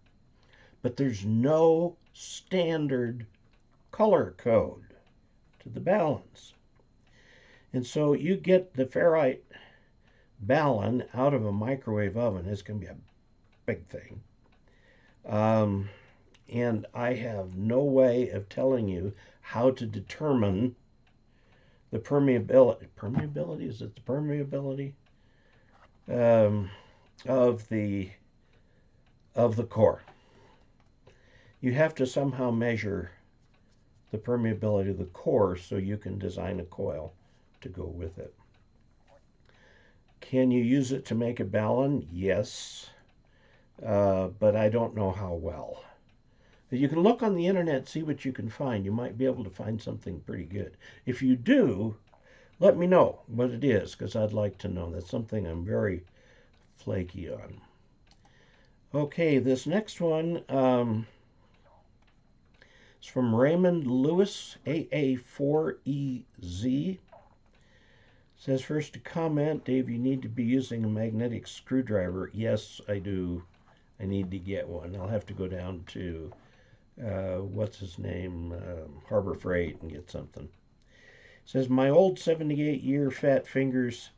but there's no standard color code to the ballons. And so you get the ferrite ballon out of a microwave oven. It's going to be a big thing. And I have no way of telling you how to determine the permeability. Permeability? Is it the permeability? Of the core. You have to somehow measure the permeability of the core so you can design a coil to go with it. Can you use it to make a ballon? Yes, but I don't know how well. You can look on the internet, see what you can find. You might be able to find something pretty good. If you do, let me know what it is, because I'd like to know. That's something I'm very flaky on. Okay, this next one is from Raymond Lewis AA4Z. Says, first to comment, Dave, you need to be using a magnetic screwdriver. Yes, I do. I need to get one. I'll have to go down to, what's his name, Harbor Freight and get something. Says, my old 78-year fat fingers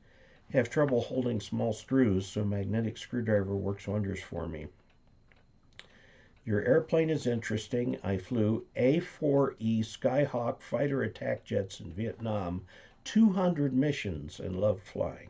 have trouble holding small screws, so a magnetic screwdriver works wonders for me. Your airplane is interesting. I flew A4E Skyhawk fighter attack jets in Vietnam, 200 missions, and loved flying.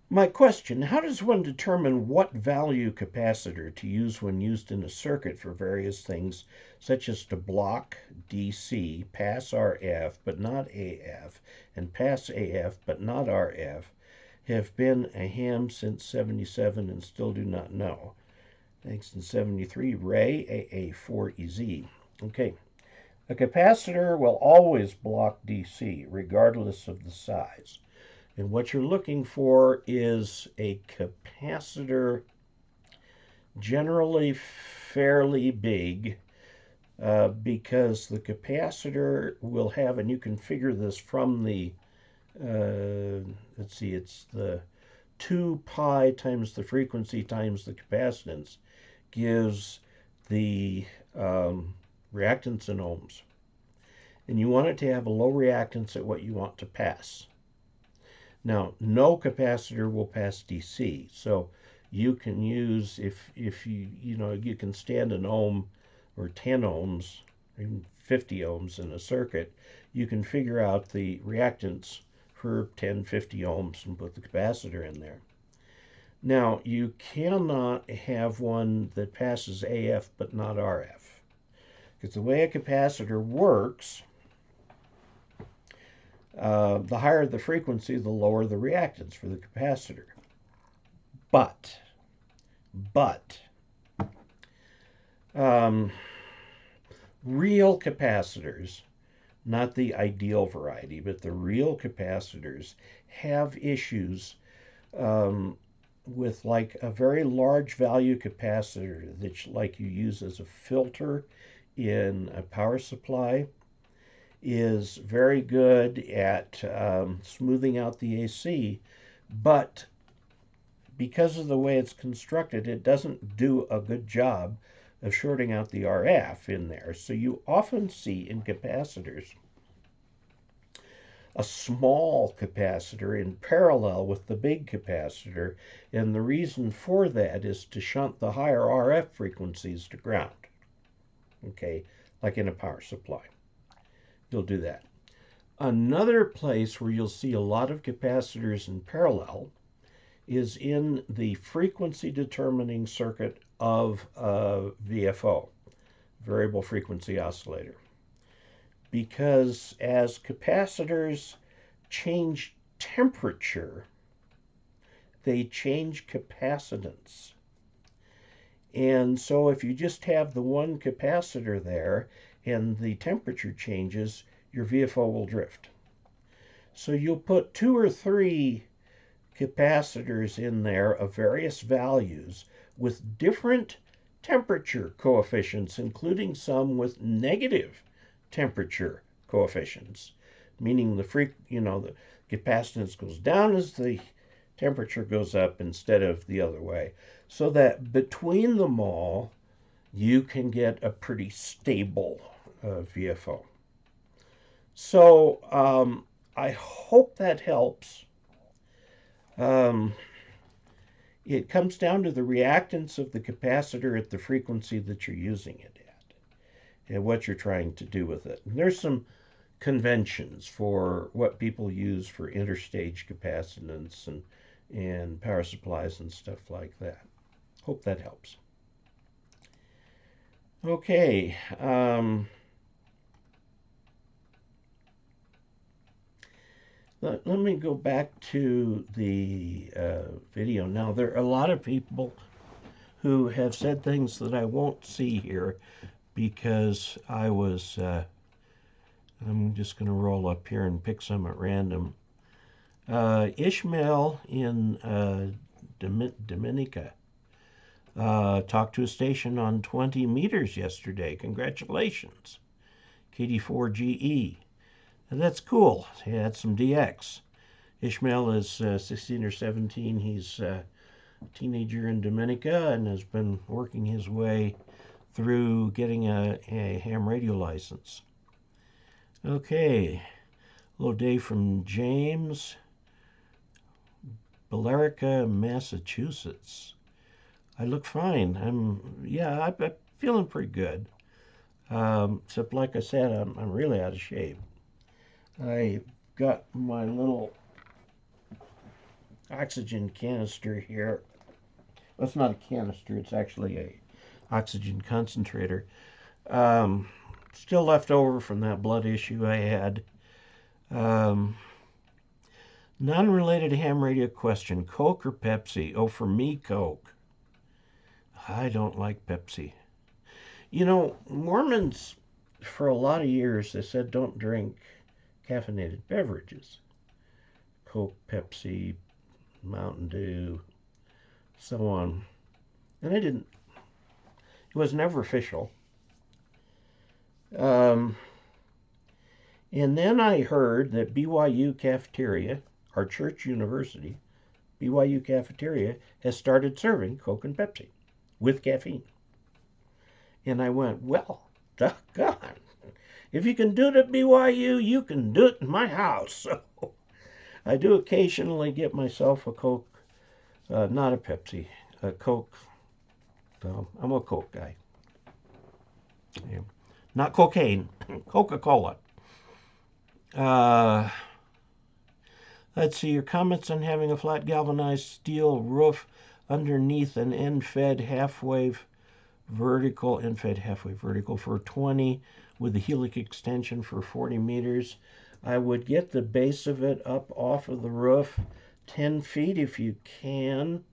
My question, how does one determine what value capacitor to use when used in a circuit for various things, such as to block DC, pass RF but not AF, and pass AF but not RF, have been a ham since 77 and still do not know. Thanks in 73, Ray AA4Z. Okay, a capacitor will always block DC regardless of the size. And what you're looking for is a capacitor generally fairly big because the capacitor will have, and you can figure this from the, let's see, it's the 2 pi times the frequency times the capacitance gives the reactance in ohms. And you want it to have a low reactance at what you want to pass. Now, no capacitor will pass DC, so you can use, if you can stand an ohm or 10 ohms, or even 50 ohms in a circuit, you can figure out the reactance for 10, 50 ohms and put the capacitor in there. Now, you cannot have one that passes AF but not RF, because the way a capacitor works, the higher the frequency, the lower the reactance for the capacitor. But, real capacitors, not the ideal variety, but the real capacitors have issues with like a very large value capacitor that like you use as a filter in a power supply is very good at smoothing out the AC, but because of the way it's constructed, it doesn't do a good job of shorting out the RF in there. So you often see in capacitors a small capacitor in parallel with the big capacitor, and the reason for that is to shunt the higher RF frequencies to ground, okay, like in a power supply. You'll do that. Another place where you'll see a lot of capacitors in parallel is in the frequency determining circuit of a VFO, variable frequency oscillator. Because as capacitors change temperature, they change capacitance. And so if you just have the one capacitor there and the temperature changes, your VFO will drift. So you'll put 2 or 3 capacitors in there of various values with different temperature coefficients, including some with negative temperature coefficients, meaning the capacitance goes down as the temperature goes up instead of the other way, so that between them all you can get a pretty stable VFO. So I hope that helps. It comes down to the reactance of the capacitor at the frequency that you're using it at and what you're trying to do with it. And there's some conventions for what people use for interstage capacitance and power supplies and stuff like that. Hope that helps. Okay. Let me go back to the video. Now, there are a lot of people who have said things that I won't see here because I was, I'm just going to roll up here and pick some at random. Ishmael in Dominica talked to a station on 20 meters yesterday. Congratulations. KD4GE. And that's cool. He had some DX. Ishmael is 16 or 17. He's a teenager in Dominica and has been working his way through getting a ham radio license. Okay. Hello, Dave from James, Billerica, Massachusetts. I look fine. I'm feeling pretty good. Except, like I said, I'm really out of shape. I got my little oxygen canister here. Well, it's not a canister, it's actually a oxygen concentrator. Um, Still left over from that blood issue I had. Um, Non-related ham radio question: Coke or Pepsi? Oh, for me, Coke. I don't like Pepsi. You know, Mormons, for a lot of years, they said don't drink caffeinated beverages. Coke, Pepsi, Mountain Dew, so on. And I didn't, it was never official. Um, and then I heard that BYU cafeteria, our church university, BYU cafeteria, has started serving Coke and Pepsi with caffeine. And I went, well, doggone. If you can do it at BYU, you can do it in my house. So I do occasionally get myself a Coke, not a Pepsi, a Coke. So I'm a Coke guy. Yeah. Not cocaine, Coca-Cola. Uh, let's see, your comments on having a flat galvanized steel roof underneath an end-fed half-wave vertical, end-fed half-wave vertical for 20 with the helix extension for 40 meters. I would get the base of it up off of the roof 10 feet if you can.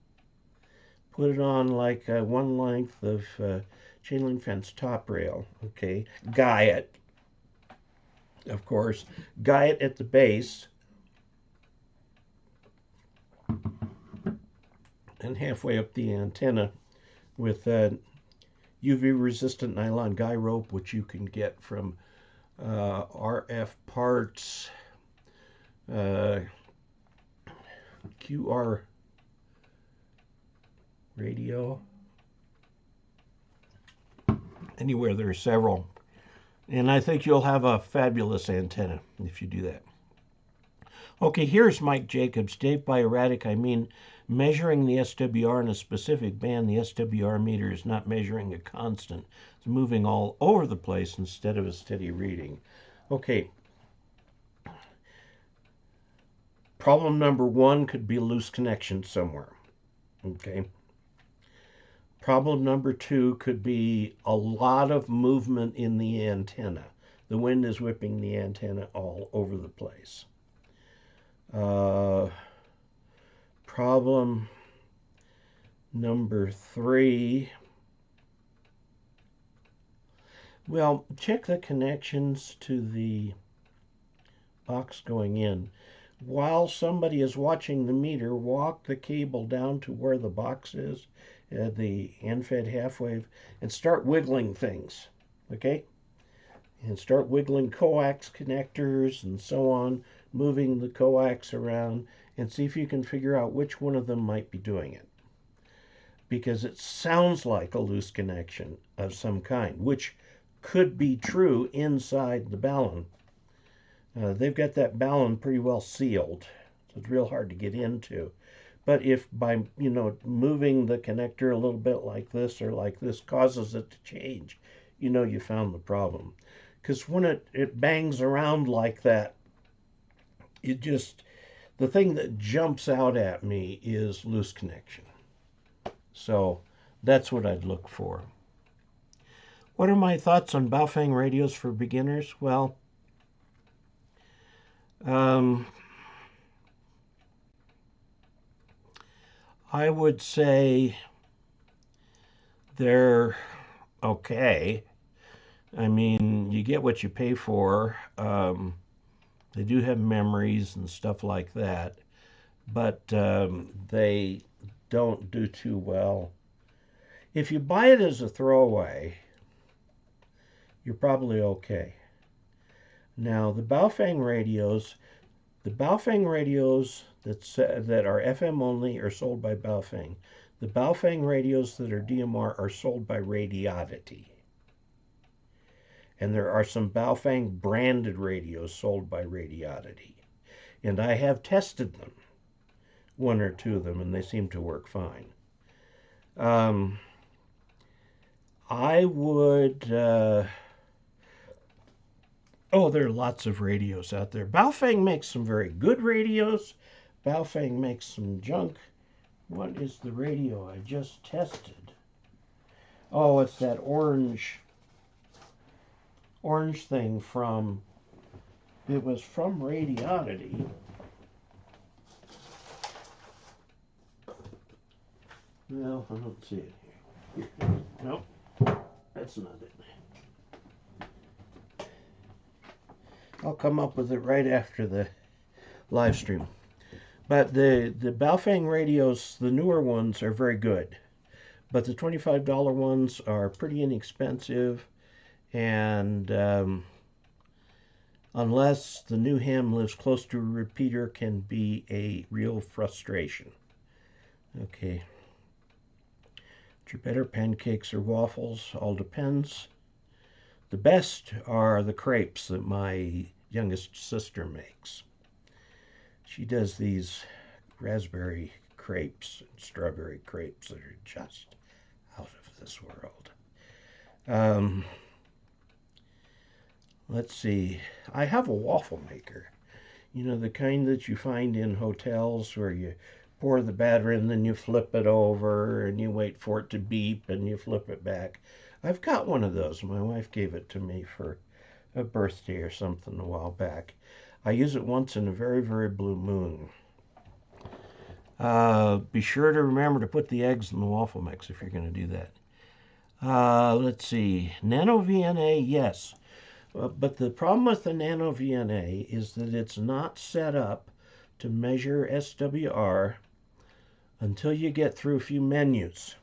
Put it on like one length of chain link fence top rail. Okay, guy it, of course. Guy it at the base and halfway up the antenna with UV resistant nylon guy rope, which you can get from RF Parts, QR Radio. Anywhere there are several. And I think you'll have a fabulous antenna if you do that. Okay, here's Mike Jacobs. Dave, by erratic, I mean measuring the SWR in a specific band. The SWR meter is not measuring a constant. It's moving all over the place instead of a steady reading. Okay. Problem number one could be a loose connection somewhere. Okay. Problem number two could be a lot of movement in the antenna. The wind is whipping the antenna all over the place. Problem number three, well, check the connections to the box going in. While somebody is watching the meter, walk the cable down to where the box is, the end-fed half-wave, and start wiggling things, okay? And start wiggling coax connectors and so on, moving the coax around, and see if you can figure out which one of them might be doing it. Because it sounds like a loose connection of some kind, which could be true inside the balun. They've got that balun pretty well sealed, so it's real hard to get into. But if by, moving the connector a little bit like this or like this causes it to change, you found the problem. Because when it bangs around like that, the thing that jumps out at me is loose connection. So that's what I'd look for. What are my thoughts on Baofeng radios for beginners? Well, I would say they're okay. I mean, you get what you pay for. They do have memories and stuff like that, but they don't do too well. If you buy it as a throwaway, you're probably okay. Now, the Baofeng radios that are FM only are sold by Baofeng. The Baofeng radios that are DMR are sold by Radioddity. And there are some Baofeng branded radios sold by Radioddity. And I have tested them, one or two of them, and they seem to work fine. Um, I would, oh, there are lots of radios out there. Baofeng makes some very good radios. Baofeng makes some junk. What is the radio I just tested? Oh, it's that orange thing from, it was from Radioddity. No, I don't see it here. Nope, that's not it. I'll come up with it right after the live stream. But the Baofeng radios, the newer ones, are very good. But the $25 ones are pretty inexpensive, and unless the new ham lives close to a repeater, can be a real frustration. Okay. Which are better, pancakes or waffles? All depends. The best are the crepes that my youngest sister makes. She does these raspberry crepes and strawberry crepes that are just out of this world. Let's see. I have a waffle maker. You know, the kind that you find in hotels where you pour the batter in, then you flip it over and you wait for it to beep and you flip it back. I've got one of those. My wife gave it to me for a birthday or something a while back. I use it once in a very, very blue moon. Be sure to remember to put the eggs in the waffle mix if you're going to do that. Let's see. Nano VNA, yes. But the problem with the Nano VNA is that it's not set up to measure SWR until you get through a few menus.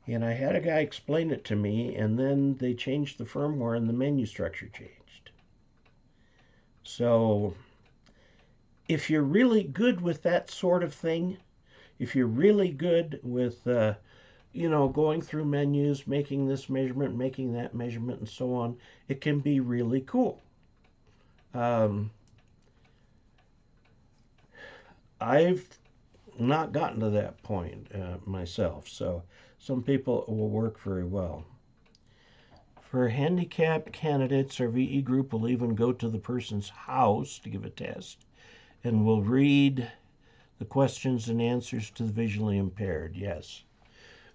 And I had a guy explain it to me, and then they changed the firmware and the menu structure changed. So if you're really good with that sort of thing, if you're really good with, going through menus, making this measurement, making that measurement, and so on, it can be really cool. I've not gotten to that point myself, so some people it will work very well. For handicapped candidates, our VE group will even go to the person's house to give a test, and will read the questions and answers to the visually impaired. Yes.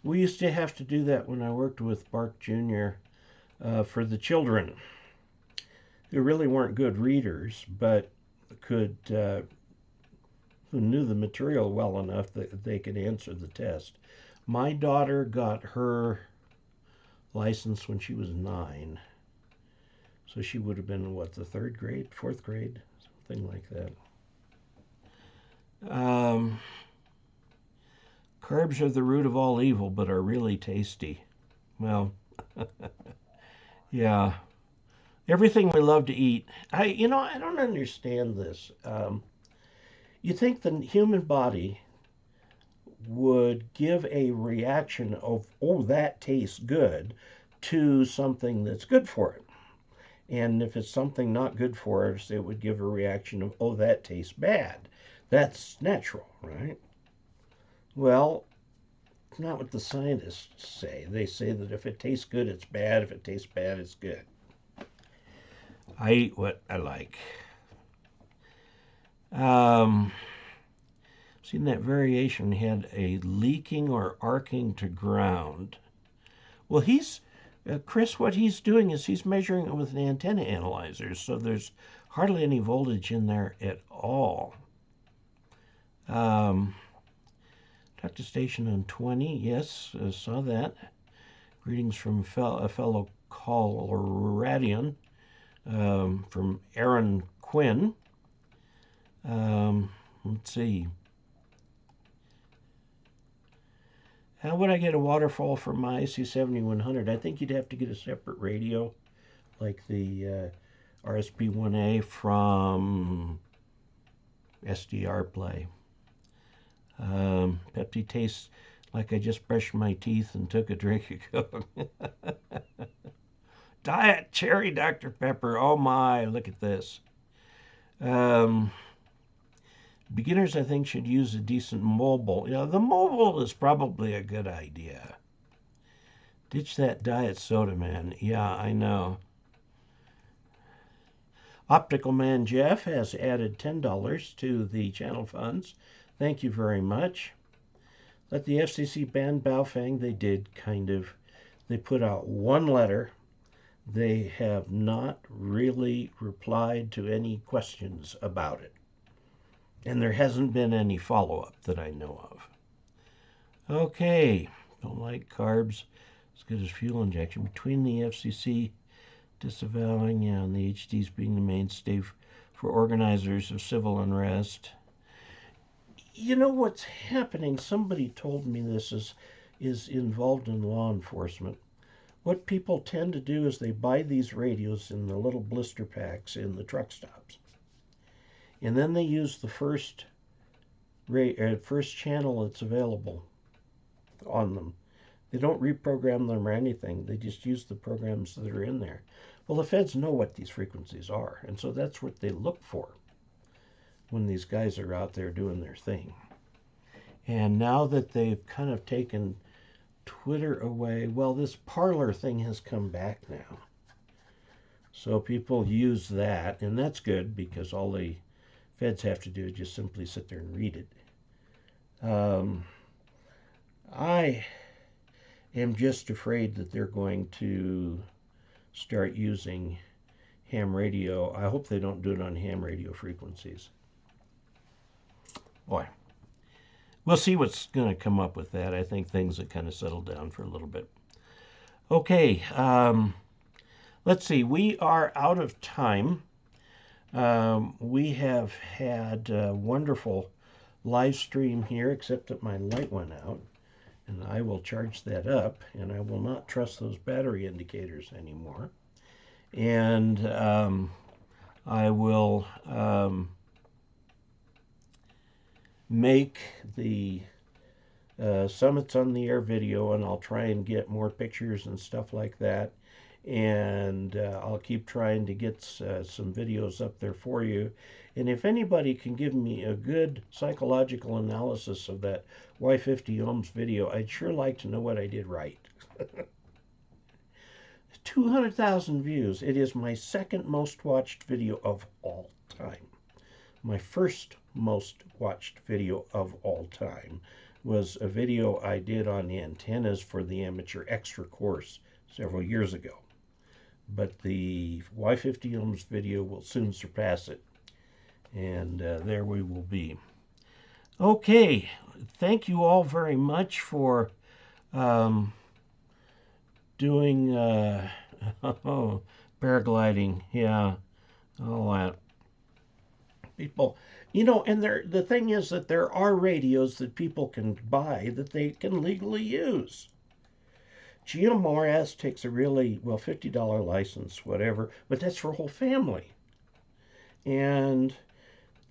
We used to have to do that when I worked with Bark Jr. For the children. They really weren't good readers, but could who knew the material well enough that they could answer the test. My daughter got her license when she was 9. So she would have been, what, the 3rd grade, 4th grade, something like that. Carbs are the root of all evil, but are really tasty. Well, yeah. Everything we love to eat. I don't understand this. You think the human body would give a reaction of, oh, that tastes good, to something that's good for it. And if it's something not good for us, it would give a reaction of, oh, that tastes bad. That's natural, right? Well, it's not what the scientists say. They say that if it tastes good, it's bad. If it tastes bad, it's good. I eat what I like. Seen that variation had a leaking or arcing to ground. Well, Chris, what he's doing is he's measuring it with an antenna analyzer, so there's hardly any voltage in there at all. Talk to station on 20, yes, saw that. Greetings from a fellow Coloradian, from Aaron Quinn. Let's see. How would I get a waterfall from my IC7100? I think you'd have to get a separate radio, like the RSP1A from SDR Play. Pepsi tastes like I just brushed my teeth and took a drink of Coke. Diet Cherry Dr. Pepper. Oh my, look at this. Beginners, I think, should use a decent mobile. You know, the mobile is probably a good idea. Ditch that diet soda, man. Yeah, I know. Optical Man Jeff has added $10 to the channel funds. Thank you very much. Let the FCC ban Baofeng. They did, kind of. They put out one letter. They have not really replied to any questions about it. And there hasn't been any follow-up that I know of. Okay, don't like carbs as good as fuel injection. Between the FCC disavowing and the HDs being the mainstay for organizers of civil unrest. You know what's happening? Somebody told me this is involved in law enforcement. What people tend to do is they buy these radios in the little blister packs in the truck stops. And then they use the first channel that's available on them. They don't reprogram them or anything. They just use the programs that are in there. Well, the feds know what these frequencies are, and so that's what they look for when these guys are out there doing their thing. And now that they've kind of taken Twitter away, well, this Parler thing has come back now. So people use that, and that's good because all the feds have to do is just simply sit there and read it. I am just afraid that they're going to start using ham radio. I hope they don't do it on ham radio frequencies. Boy, we'll see what's going to come up with that. I think things have kind of settled down for a little bit. Okay, let's see. We are out of time. We have had a wonderful live stream here, except that my light went out. And I will charge that up, and I will not trust those battery indicators anymore. And I will make the Summits on the Air video, and I'll try and get more pictures and stuff like that. And I'll keep trying to get some videos up there for you. And if anybody can give me a good psychological analysis of that Y50 ohms video, I'd sure like to know what I did right. 200,000 views. It is my second most watched video of all time. My first most watched video of all time was a video I did on the antennas for the amateur extra course several years ago. But the Y50 ohms video will soon surpass it. And there we will be. Okay, thank you all very much for doing paragliding. Yeah, all that. People, you know, and the thing is that there are radios that people can buy that they can legally use. GMRS takes a really, well, $50 license, whatever, but that's for a whole family. And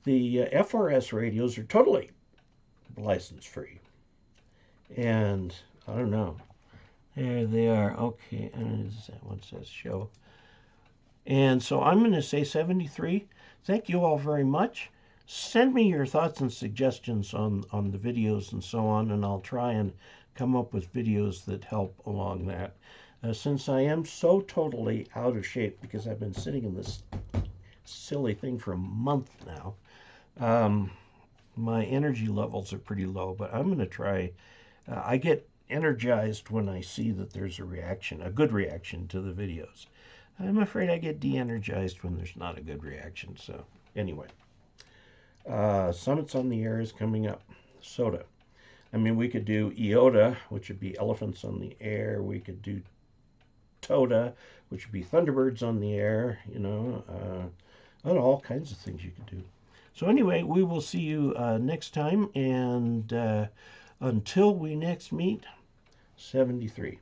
the FRS radios are totally license free. And I don't know. There they are. Okay, and that one says show. And so I'm going to say 73. Thank you all very much. Send me your thoughts and suggestions on the videos and so on, and I'll try and come up with videos that help along that. Since I am so totally out of shape because I've been sitting in this silly thing for a month now, my energy levels are pretty low, but I'm going to try. I get energized when I see that there's a reaction, a good reaction to the videos. I'm afraid I get de-energized when there's not a good reaction. So anyway, Summits on the Air is coming up. SOTA. I mean, we could do IOTA, which would be Elephants on the Air. We could do TOTA, which would be Thunderbirds on the Air, you know, and all kinds of things you could do. So anyway, we will see you next time, and until we next meet, 73.